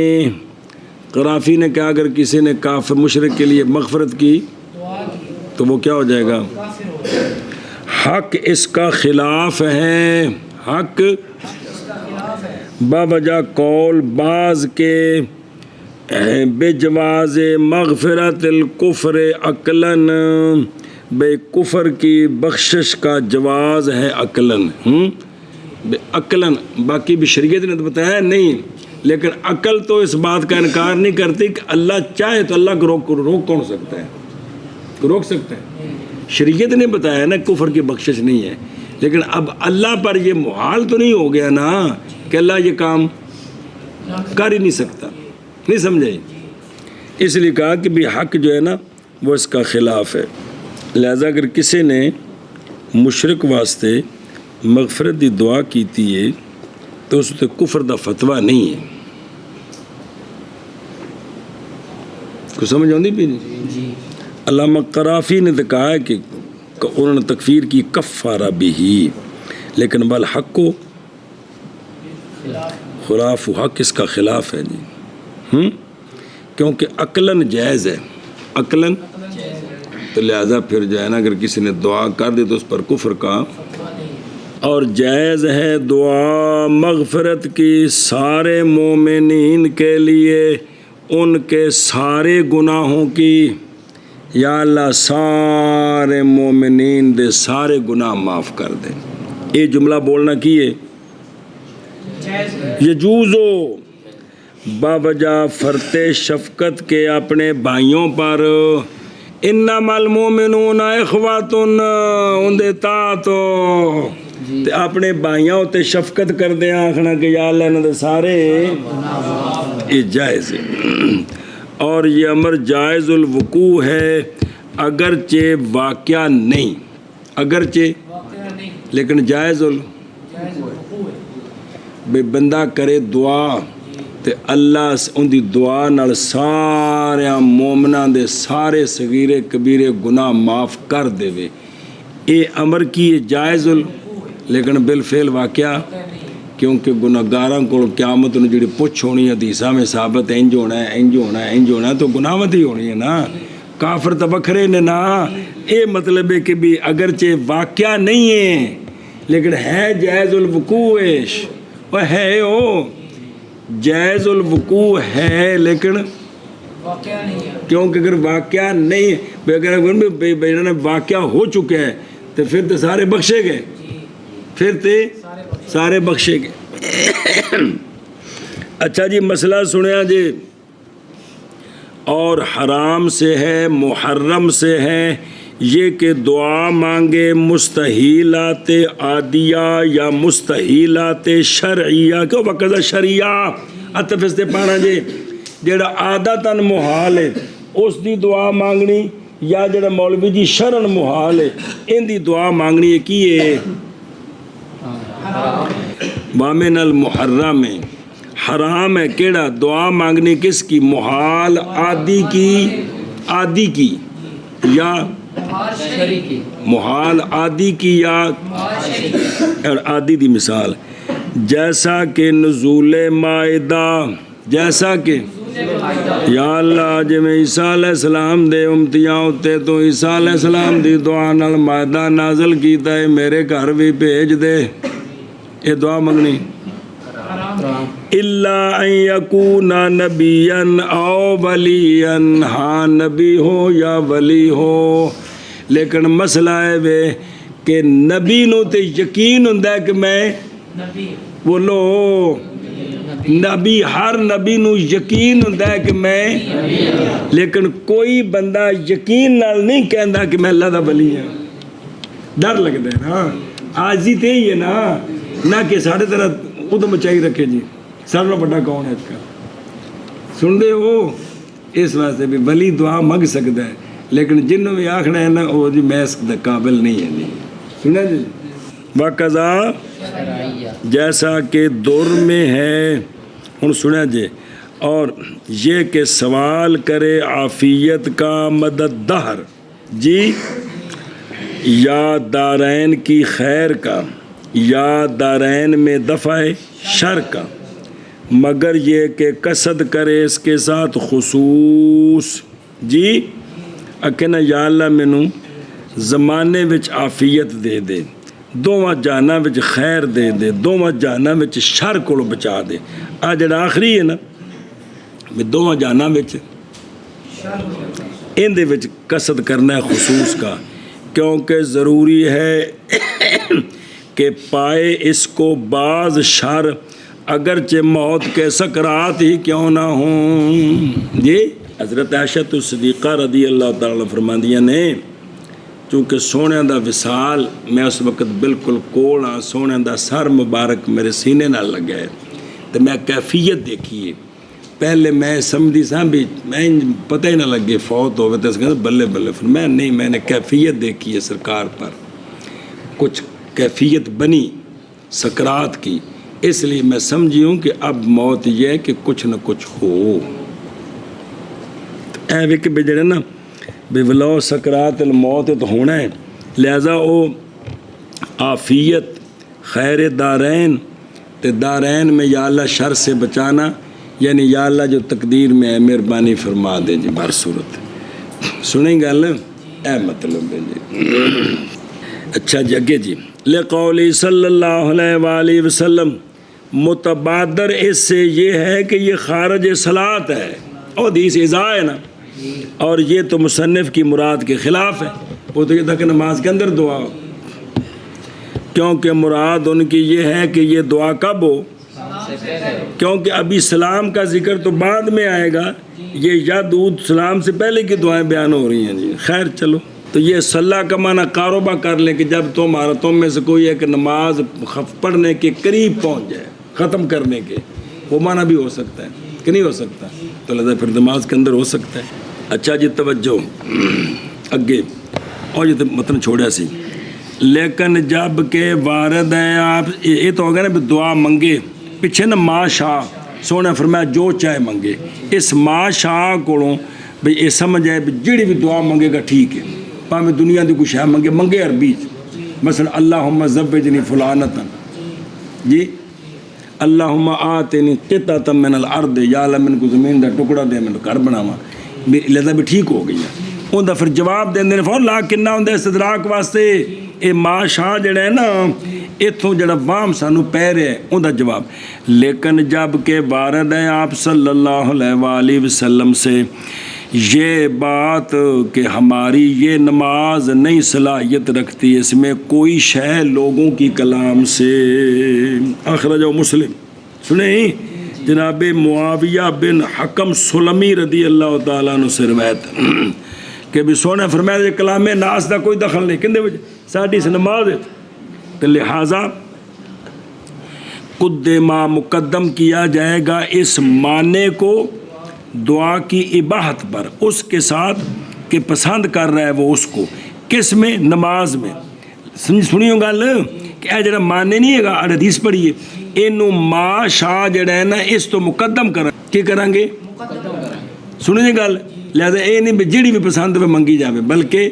کہا اگر کسی نے کافر مشرک کے لیے مغفرت کی دعا کی تو وہ کیا ہو جائے گا؟ کافر ہو جائے. حق اس کا خلاف ہے. حق اس کا خلاف ہے. بوجہ قول بعض کے بجواز مغفرت الکفر عقلاً بے کفر کی بخشش کا جواز ہے عقلاً. عقلاً باقی بھی شریعت نے تو بتایا نہیں لیکن عقل تو اس بات کا انکار نہیں کرتی کہ اللہ چاہے تو اللہ کو روک کون سکتا ہے؟ روک سکتا ہے؟ شریعت نے بتایا نا کفر کی بخشش نہیں ہے لیکن اب اللہ پر یہ محال تو نہیں ہو گیا نا کہ اللہ یہ کام کر ہی نہیں سکتا. نہیں سمجھے؟ اس لیے کہا کہ بھی حق جو ہے نا وہ اس کا خلاف ہے. لہذا اگر کسی نے مشرک واسطے مغفرت دی دعا کیتی ہے تو اس تے کفر دا فتویٰ نہیں ہے. کو سمجھ آندی پی؟ علامہ قرافی نے تو کہا ہے کہ انہوں نے تکفیر کی کفارہ بھی، لیکن بالحق کو خلاف حق اس کا خلاف ہے جی، کیونکہ عقلاً جائز ہے، عقلاً، تو لہذا پھر جو ہے نا اگر کسی نے دعا کر دی تو اس پر کفر کا، اور جائز ہے دعا مغفرت کی سارے مومنین کے لیے ان کے سارے گناہوں کی، یا اللہ سارے مومنین دے سارے گناہ معاف کر دے، یہ جملہ بولنا کیے یجوزو باوجہ فرط شفقت کے اپنے بھائیوں پر، انما المومنون اخواتن اندے تاتو، تے اپنے بھائیوں تے شفقت کر دے، آخنا کہ یا اللہ انہوں دے سارے، یہ جائز ہے، اور یہ امر جائز الوقوع ہے اگرچہ واقعہ نہیں، اگرچہ لیکن جائز بے بندہ کرے دعا تے اللہ ان دی دعا نال سارے مومناں دے سارے صغیرے کبیرے گناہ معاف کر دے وے، اے امر کی جائز لیکن بالفعل واقعہ، کیونکہ گناہگاراں کو قیامت نوں جڑی پوچھ ہونی ہے حدیثاں میں ثابت ہے انج ہونا ہے انج ہونا ہے انج ہونا ہے، تو گناہت ہی ہونی ہے نا، کافر تو بکھرے نے نا، اے مطلب ہے کہ بھی اگرچہ واقعہ نہیں ہے لیکن ہے جائز الوقوع، وہ ہے او جائز الوقوع ہے لیکن واقعہ نہیں ہے، کیونکہ اگر واقعہ نہیں ہے، اگر واقعہ ہو چکا ہے تو پھر تو سارے بخشے گئے، پھر تے سارے بخشے گئے۔ اچھا جی مسئلہ سنیا جی، اور حرام سے ہے محرم سے ہے یہ کہ دعا مانگے مستحیلات عادیہ یا مستحیلات شرعیہ، کیوں وقت شرعیہ اتفس تے پانا جی، جڑا عادتاً محال ہے اس دی دعا مانگنی، یا جڑا مولوی جی شرعن محال ہے ان دی دعا مانگنی ہے کی ہے وامن المحرم ہے، حرام ہے کیڑا دعا مانگنی کس کی، محال عادی کی یا محال عادی کی یا عادی دی مثال، جیسا کہ نزول مائدہ، جیسا کہ یا اللہ جی میں عیسیٰ علیہ السلام دے امتیاں ہوتے تو عیسیٰ علیہ السلام دی دعا نال مائدہ نازل کیتا ہے، میرے گھر بھی بھیج دے، یہ دعا منگنی۔ اِلَّا أَن يَكُونَ نَبِيًّا أَوْ وَلِيًّا، ہاں نبی ہو یا ولی ہو، لیکن مسئلہ ہے وے کہ نبی نو تے یقین ہوندا ہے کہ میں بولو نبی، ہر نبی نو یقین ہوندا ہے کہ میں، لیکن کوئی بندہ یقین نال نہیں کہندا کہ میں اللہ دا ولی ہاں، ڈر لگدا ہے نا، عاجزی تے ہی ہے نا، نہ کہ ساڑھے طرح خود مچائی رکھے جی سارا بڑا کون ہے اس کا، سن دے ہو، اس واسطے بھی ولی دعا مگ سکتا ہے، لیکن جنہوں بھی آخنا ہے نا وہ جی میں اس قابل نہیں ہے جی، سنا جی وَقَضَا جیسا کہ دور میں ہے، ہن سنا جی، اور یہ کہ سوال کرے عافیت کا مدد دہر جی، یا دارین کی خیر کا، یا دارین میں دفع شر کا، مگر یہ کہ قصد کرے اس کے ساتھ خصوص جی، اکنا یا اللہ مینوں زمانے وچ عافیت دے دے، دوواں جہاناں وچ خیر دے دے، دوواں جہاناں وچ شر کو بچا دے، آ جڑا آخری ہے نا دوواں جہاناں وچ ان دے وچ قصد کرنا ہے خصوص کا، کیونکہ ضروری ہے کہ پائے اس کو بعض شر اگرچہ موت کے سکرات ہی کیوں نہ ہوں جی۔ حضرت عائشہ صدیقہ رضی اللہ تعالیٰ فرماندیاں نے چونکہ سونے دا وصال میں اس وقت بالکل کول ہاں، سونے دا سر مبارک میرے سینے نہ لگا ہے، تو میں کیفیت دیکھیے، پہلے میں سمجھی سا بھی میں پتہ ہی نہ لگے فوت ہوئے تو اس کے بلے بلے، میں نہیں، میں نے کیفیت دیکھی ہے سرکار پر، کچھ کیفیت بنی سکرات کی، اس لیے میں سمجھی ہوں کہ اب موت یہ ہے کہ کچھ نہ کچھ ہو، اے وک بجڑے نا بھی ولو سکرات الموت تو ہونا ہے، لہذا وہ عافیت خیر دارین تے دارین میں یا اللہ شر سے بچانا، یعنی یا اللہ جو تقدیر میں ہے مہربانی فرما دے جی بر صورت. سنیں گل اے مطلب ہے جی. اچھا جی اگے جی لقولی صلی اللہ علیہ وآلہ وسلم، متبادر اس سے یہ ہے کہ یہ خارج صلاۃ ہے اور حدیث ازا ہے نا، اور یہ تو مصنف کی مراد کے خلاف ہے. وہ تو یہ تھا کہ نماز کے اندر دعا ہو، کیونکہ مراد ان کی یہ ہے کہ یہ دعا کب ہو، کیونکہ ابھی سلام کا ذکر تو بعد میں آئے گا، یہ ید اود سلام سے پہلے کی دعائیں بیان ہو رہی ہیں جی. خیر چلو، تو یہ صلاح کا معنی کاروبار کر لیں کہ جب تم میں سے کوئی ایک نماز پڑھنے کے قریب پہنچ جائے، ختم کرنے کے، وہ معنی بھی ہو سکتا ہے کہ نہیں ہو سکتا، تو لہذا پھر نماز کے اندر ہو سکتا ہے. اچھا جی توجہ اگے، اور یہ تو متن چھوڑا سی. لیکن جب کہ وارد ہے آپ یہ تو ہوگا نا بھی دعا منگے، پیچھے نا ما شاہ سونے فرمایا جو چاہے منگے، اس ما شاہ کو بھئی یہ سمجھ آئے بھی جڑی بھی دعا منگے گا ٹھیک ہے، پاویں دنیا دی کچھ ہے منگے عربی مثلا اللہم زوجنی فلانتا جی، اللہم آتنی قطعۃ من الارض، یا اللہ من کو زمین دا ٹکڑا دے میں گھر بناواں، لہذا بھی ٹھیک ہو گئی ہے. ان دا پھر جواب دیں دے فور لا کنہ ہوں استدراک واسطے اے ما شاہ جڑا ہے نا اتوں جڑا وام سانو پہ رہے ان دا جواب. لیکن جب کہ وارد ہے آپ صلی اللہ علیہ وآلہ وسلم سے یہ بات کہ ہماری یہ نماز نہیں صلاحیت رکھتی اس میں کوئی شے لوگوں کی کلام سے، اخرجہ مسلم. سنیں جناب معاویہ بن حکم سلمی رضی اللہ تعالیٰ عنہ سے روایت کہ بھی سونے فرمایا کہ کلام ناس دا کوئی دخل نہیں، کہندے وجہ ساڈی اس نماز ہے، تو لہٰذا قدما مقدم کیا جائے گا اس معنی کو دعا کی اباحت پر، اس کے ساتھ کہ پسند کر رہا ہے وہ اس کو کس میں، نماز میں. سنیو گل کہ اے جڑا معنی نہیں ہے گا حدیث پڑھیے اینو ما شاہ جڑا ہے نا اس تو مقدم کریں، کی کریں گے سنیے گل. لہذا اے نہیں بھی جڑی بھی پسند پہ منگی جاوے، بلکہ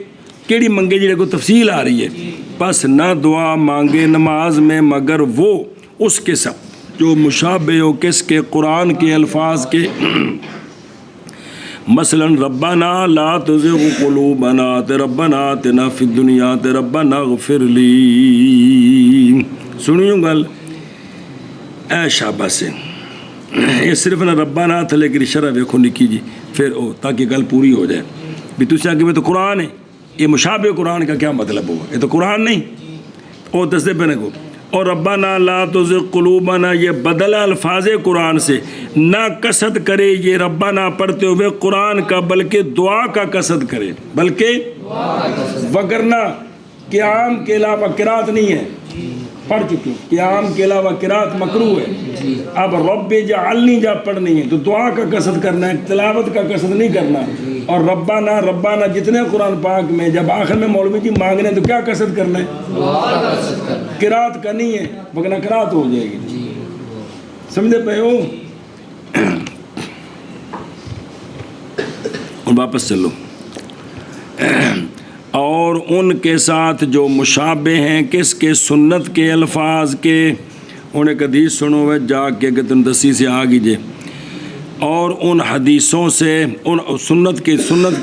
کیڑی منگے جڑے کو تفصیل آ رہی ہے. بس نہ دعا مانگے نماز میں مگر وہ اس کے سب جو مشابہ ہو کس کے، قرآن کے الفاظ کے، مثلا ربنا لا تزغ قلوبنا تے ربنا آتنا فی الدنیا تے ربنا اغفر لی. سنیو گل اے شاباش سے یہ صرف نہ ربنا تھلے کی شرح ویکھو نکی جی پھر تاکہ گل پوری ہو جائے بھی تُسے آگے میں تو قرآن ہے، یہ مشابہ قرآن کا کیا مطلب ہوا، یہ تو قرآن نہیں، اور دستے پہنے کو. اور ربنا لا تزغ قلوبنا یہ بدل الفاظ قرآن سے، نہ قصد کرے یہ ربنا پڑھتے ہوئے قرآن کا بلکہ دعا کا قصد کرے، بلکہ وگرنہ قیام کے علاوہ قرات نہیں ہے، پڑھ چکے قیام کے علاوہ قرات مکروہ ہے. اب رب جعلنی جب پڑھنی ہے تو دعا کا قصد کرنا ہے، تلاوت کا قصد نہیں کرنا. اور ربنا جتنے قرآن پاک میں جب آخر میں مولوی جی مانگنے تو کیا قصد کرنا ہے، قرات کا نہیں ہے، وگرنہ قرات ہو جائے گی. سمجھے پہ ہو. اور واپس چلو. اور ان کے ساتھ جو مشابہ ہیں کس کے، سنت کے الفاظ کے. انہیں ایک حدیث سنو ہے جا کے کہ تم دسی سے آگی جے، اور ان حدیثوں سے ان سنت کے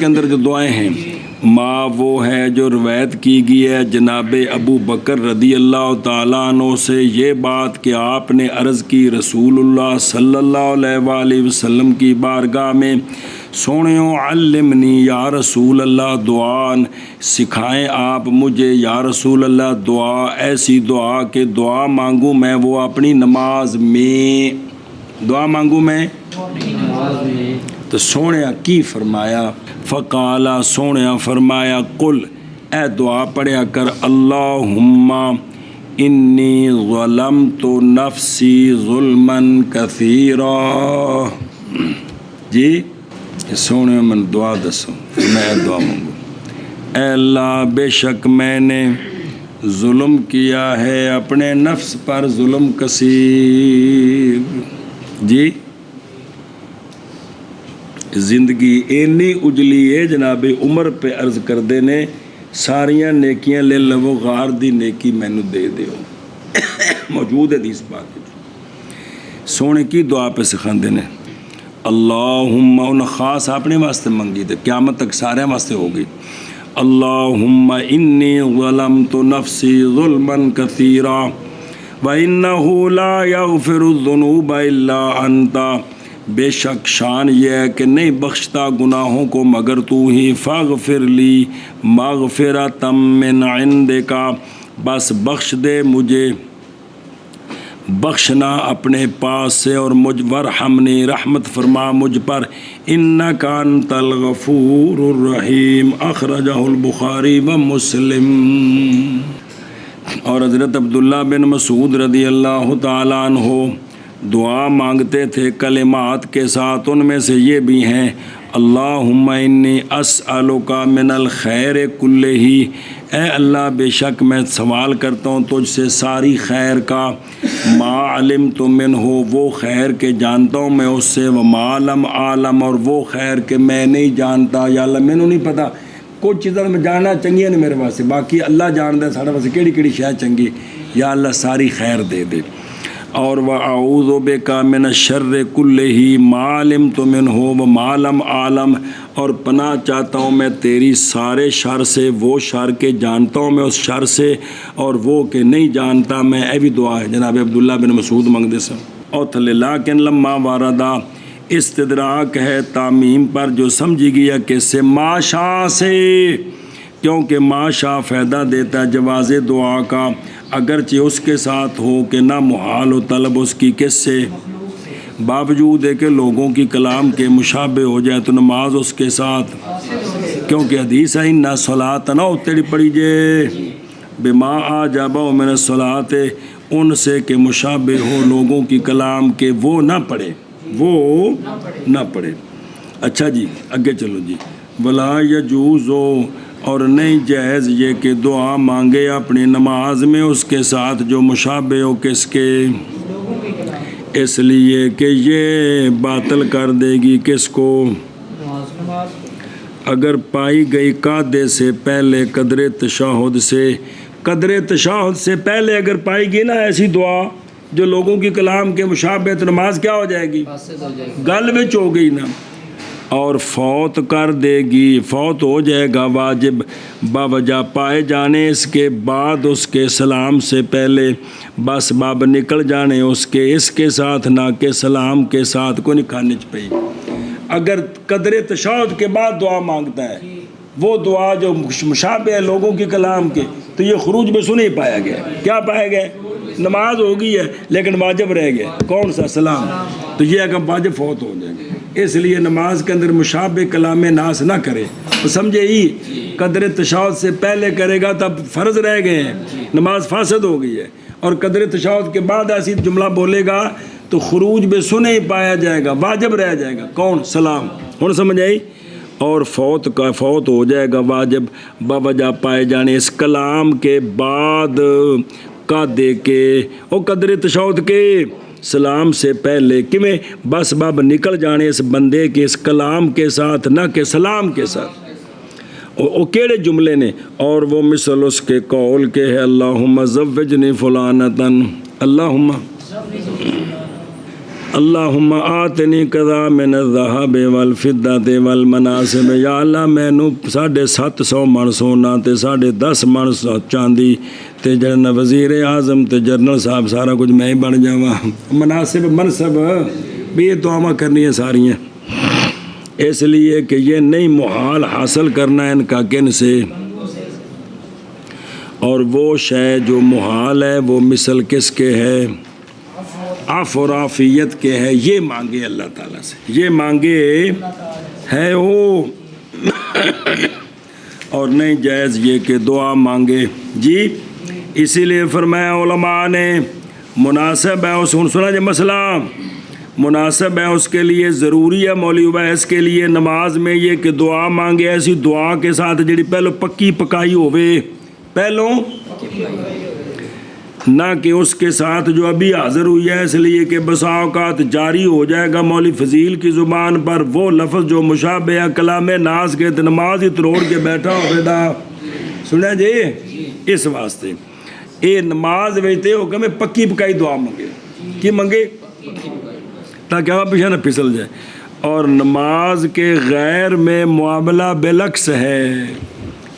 اندر جو دعائیں ہیں ما وہ ہے جو روایت کی گئی ہے جناب ابو بکر رضی اللہ تعالیٰ عنہ سے یہ بات کہ آپ نے عرض کی رسول اللہ صلی اللہ علیہ وآلہ وسلم کی بارگاہ میں، سونیو علمنی یا رسول اللہ دعان، سکھائیں آپ مجھے یا رسول اللہ دعا، ایسی دعا کہ دعا مانگوں میں وہ اپنی نماز میں، دعا مانگوں میں تو سونیا کی فرمایا، فقالا سونیا فرمایا قل اے دعا پڑھیا کر اللہم انی ظلمت نفسی ظلما کثیرا. جی سونے من دعا دسو، میں دعا مانگوں، اے اللہ بے شک میں نے ظلم کیا ہے اپنے نفس پر ظلم کثیر. جی زندگی اینی اجلی ہے جناب عمر پہ عرض کردے نے ساریاں نیکیاں لے لو غار دی نیکی مینو دے دیو موجود ہے حدیث پاک سونے کی دعا پہ سکھاندے نے اللہم ان خاص اپنے واسطے منگی تے قیامت تک سارے واسطے ہوگی اللہم انی ظلمت نفسی ظلما کثیرا وَإِنَّهُ لَا يَغْفِرُ الذُّنُوبَ إِلَّا أَنْتَ بے شک شان یہ ہے کہ نہیں بخشتا گناہوں کو مگر تو ہی فاغفر لی مغفرۃ من عندک بس بخش دے مجھے بخشنا اپنے پاس سے اور مجھ ورحمنی رحمت فرما مجھ پر انک انت الغفور الرحیم اخرجہ البخاری و مسلم۔ اور حضرت عبداللہ بن مسعود رضی اللہ تعالیٰ عنہ دعا مانگتے تھے کلمات کے ساتھ، ان میں سے یہ بھی ہیں اللہم انی اسألک من الخیر کلہ، اے اللہ بے شک میں سوال کرتا ہوں تجھ سے ساری خیر کا، ما علمت منہ وہ خیر کے جانتا ہوں میں اس سے، وما لم عالم اور وہ خیر کے میں نہیں جانتا، یا اللہ مینوں نہیں پتہ کچھ چیزاں میں جاننا چنگیاں نے میرے واسطے، باقی اللہ جاندا ہے ساڈے واسطے کیڑی کیڑی شے چنگی، یا اللہ ساری خیر دے دے۔ اور وَأَعُوذُ بِكَ مِنَ الشَّرِّ كُلِّهِ مَا عَلِمْتُ مِنْهُ وَمَا لَمْ أَعْلَمْ اور پناہ چاہتا ہوں میں تیری سارے شر سے، وہ شر کے جانتا ہوں میں اس شر سے اور وہ کہ نہیں جانتا میں، اے بھی دعا ہے جناب عبداللہ بن مسعود منگدے سن۔ اور تھلے لیکن لما واردہ استدراک ہے تعمیم پر جو سمجھی گیا کہ سے ماشا سے، کیونکہ ماشا فائدہ دیتا ہے جواز دعا کا اگرچہ اس کے ساتھ ہو کہ نہ محال ہو طلب اس کی کس سے، باوجود ہے کہ لوگوں کی کلام کے مشابہ ہو جائے تو نماز اس کے ساتھ، کیونکہ حدیث ہے نہ صلاۃ نہ تیری پڑھی جے بما آجابہ من الصلاۃ ان سے کہ مشابہ ہو لوگوں کی کلام کے وہ نہ پڑھے، وہ نہ پڑھے۔ اچھا جی آگے چلو جی، ولا یجوز اور نہیں جائز یہ کہ دعا مانگے اپنی نماز میں اس کے ساتھ جو مشابہ ہو کس کے، اس لیے کہ یہ باطل کر دے گی کس کو، اگر پائی گئی قاعدے سے پہلے قدر تشہد سے، قدر تشہد سے پہلے اگر پائی گئی نا ایسی دعا جو لوگوں کی کلام کے مشابہ تو نماز کیا ہو جائے گی، گل وچ ہو گئی نا، اور فوت کر دے گی، فوت ہو جائے گا واجب باوجہ پائے جانے اس کے بعد اس کے سلام سے پہلے، بس باب نکل جانے اس کے ساتھ نہ کہ سلام کے ساتھ کو نہیں کھانے پئی۔ اگر قدر تشہد کے بعد دعا مانگتا ہے وہ دعا جو مشابہ ہے لوگوں کی کلام کے تو یہ خروج میں سن ہی پایا گیا، کیا پایا گیا، نماز ہو گئی ہے لیکن واجب رہ گیا کون سا، سلام، تو یہ اگر واجب فوت ہو جائے گا، اس لیے نماز کے اندر مشابہ کلام ناس نہ کرے، تو سمجھے ہی قدر تشہد سے پہلے کرے گا تب فرض رہ گئے ہیں، نماز فاسد ہو گئی ہے، اور قدر تشہد کے بعد ایسی جملہ بولے گا تو خروج میں سن ہی پایا جائے گا، واجب رہ جائے گا کون، سلام، ہوں سمجھ آئی، اور فوت ہو جائے گا واجب باوجہ پائے جانے اس کلام کے بعد کا دے کے او قدر تشہد کے سلام سے پہلے کیویں بس باب نکل جانے اس بندے کے اس کلام کے ساتھ نہ کہ سلام کے ساتھ، او کیڑے جملے نے، اور وہ مثل اس کے قول کے ہے اللہم زوجنی فلانتن، اللہم آتنی قضا من الذہب والفدۃ والمناصب، یا اللہ مینوں 750 من سونا تے 10.5 من چاندی تے جنرل وزیر اعظم تے جنرل صاحب سارا کچھ میں ہی بن جاواں، مناصب منصب بھی یہ دعاواں کرنی ہے ساری ہیں، اس لیے کہ یہ نہیں محال حاصل کرنا ہے ان کا کن سے، اور وہ شے جو محال ہے وہ مثل کس کے ہے، عفو اور عافیت کے ہے، یہ مانگے اللہ تعالیٰ سے، یہ مانگے ہے وہ، اور نہیں جائز یہ کہ دعا مانگے جی، اسی لیے فرمایا علماء نے مناسب ہے اس، سنا جی مسئلہ مناسب ہے اس کے لیے، ضروری ہے مولوی ویس کے لیے نماز میں یہ کہ دعا مانگے ایسی دعا کے ساتھ جڑی پہلو پکی پکائی ہوئے، پہلو نہ کہ اس کے ساتھ جو ابھی حاضر ہوئی ہے، اس لیے کہ بسا اوقات جاری ہو جائے گا مولوی فضیل کی زبان پر وہ لفظ جو مشابہ کلام ناز کے نماز ہی تروڑ کے بیٹھا ہوئے دا سنیا جی، اس واسطے اے نماز ویتے ہو کہ میں پکی پکائی دعا منگے، کی منگے تاکہ ہم پیچھے نہ پھسل جائے. اور نماز کے غیر میں معاملہ بالعکس ہے،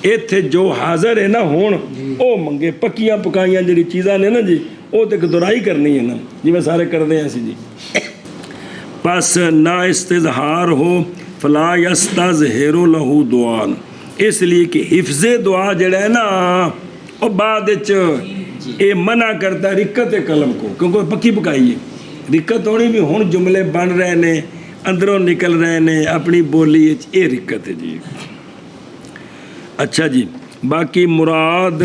ایتھے جو حاضر ہے نا ہون او منگے پکیاں پکائیاں جڑی چیزاں نے نا جی او تے درائی کرنی ہے نا جی میں سارے کر دیں ایسی جی. پس نہ استظہار ہو فلا یستظہر لہو دعان، اس لیے کہ حفظ دعا جڑا ہے نا او بعد وچ اے منع کرتا ہے رکت قلم کو، کیونکہ پکی پکائی ہے رکت ہونی بھی ہن جملے بن رہے نے اندروں نکل رہے نے اپنی بولی اے رکت ہے جی. اچھا جی، باقی مراد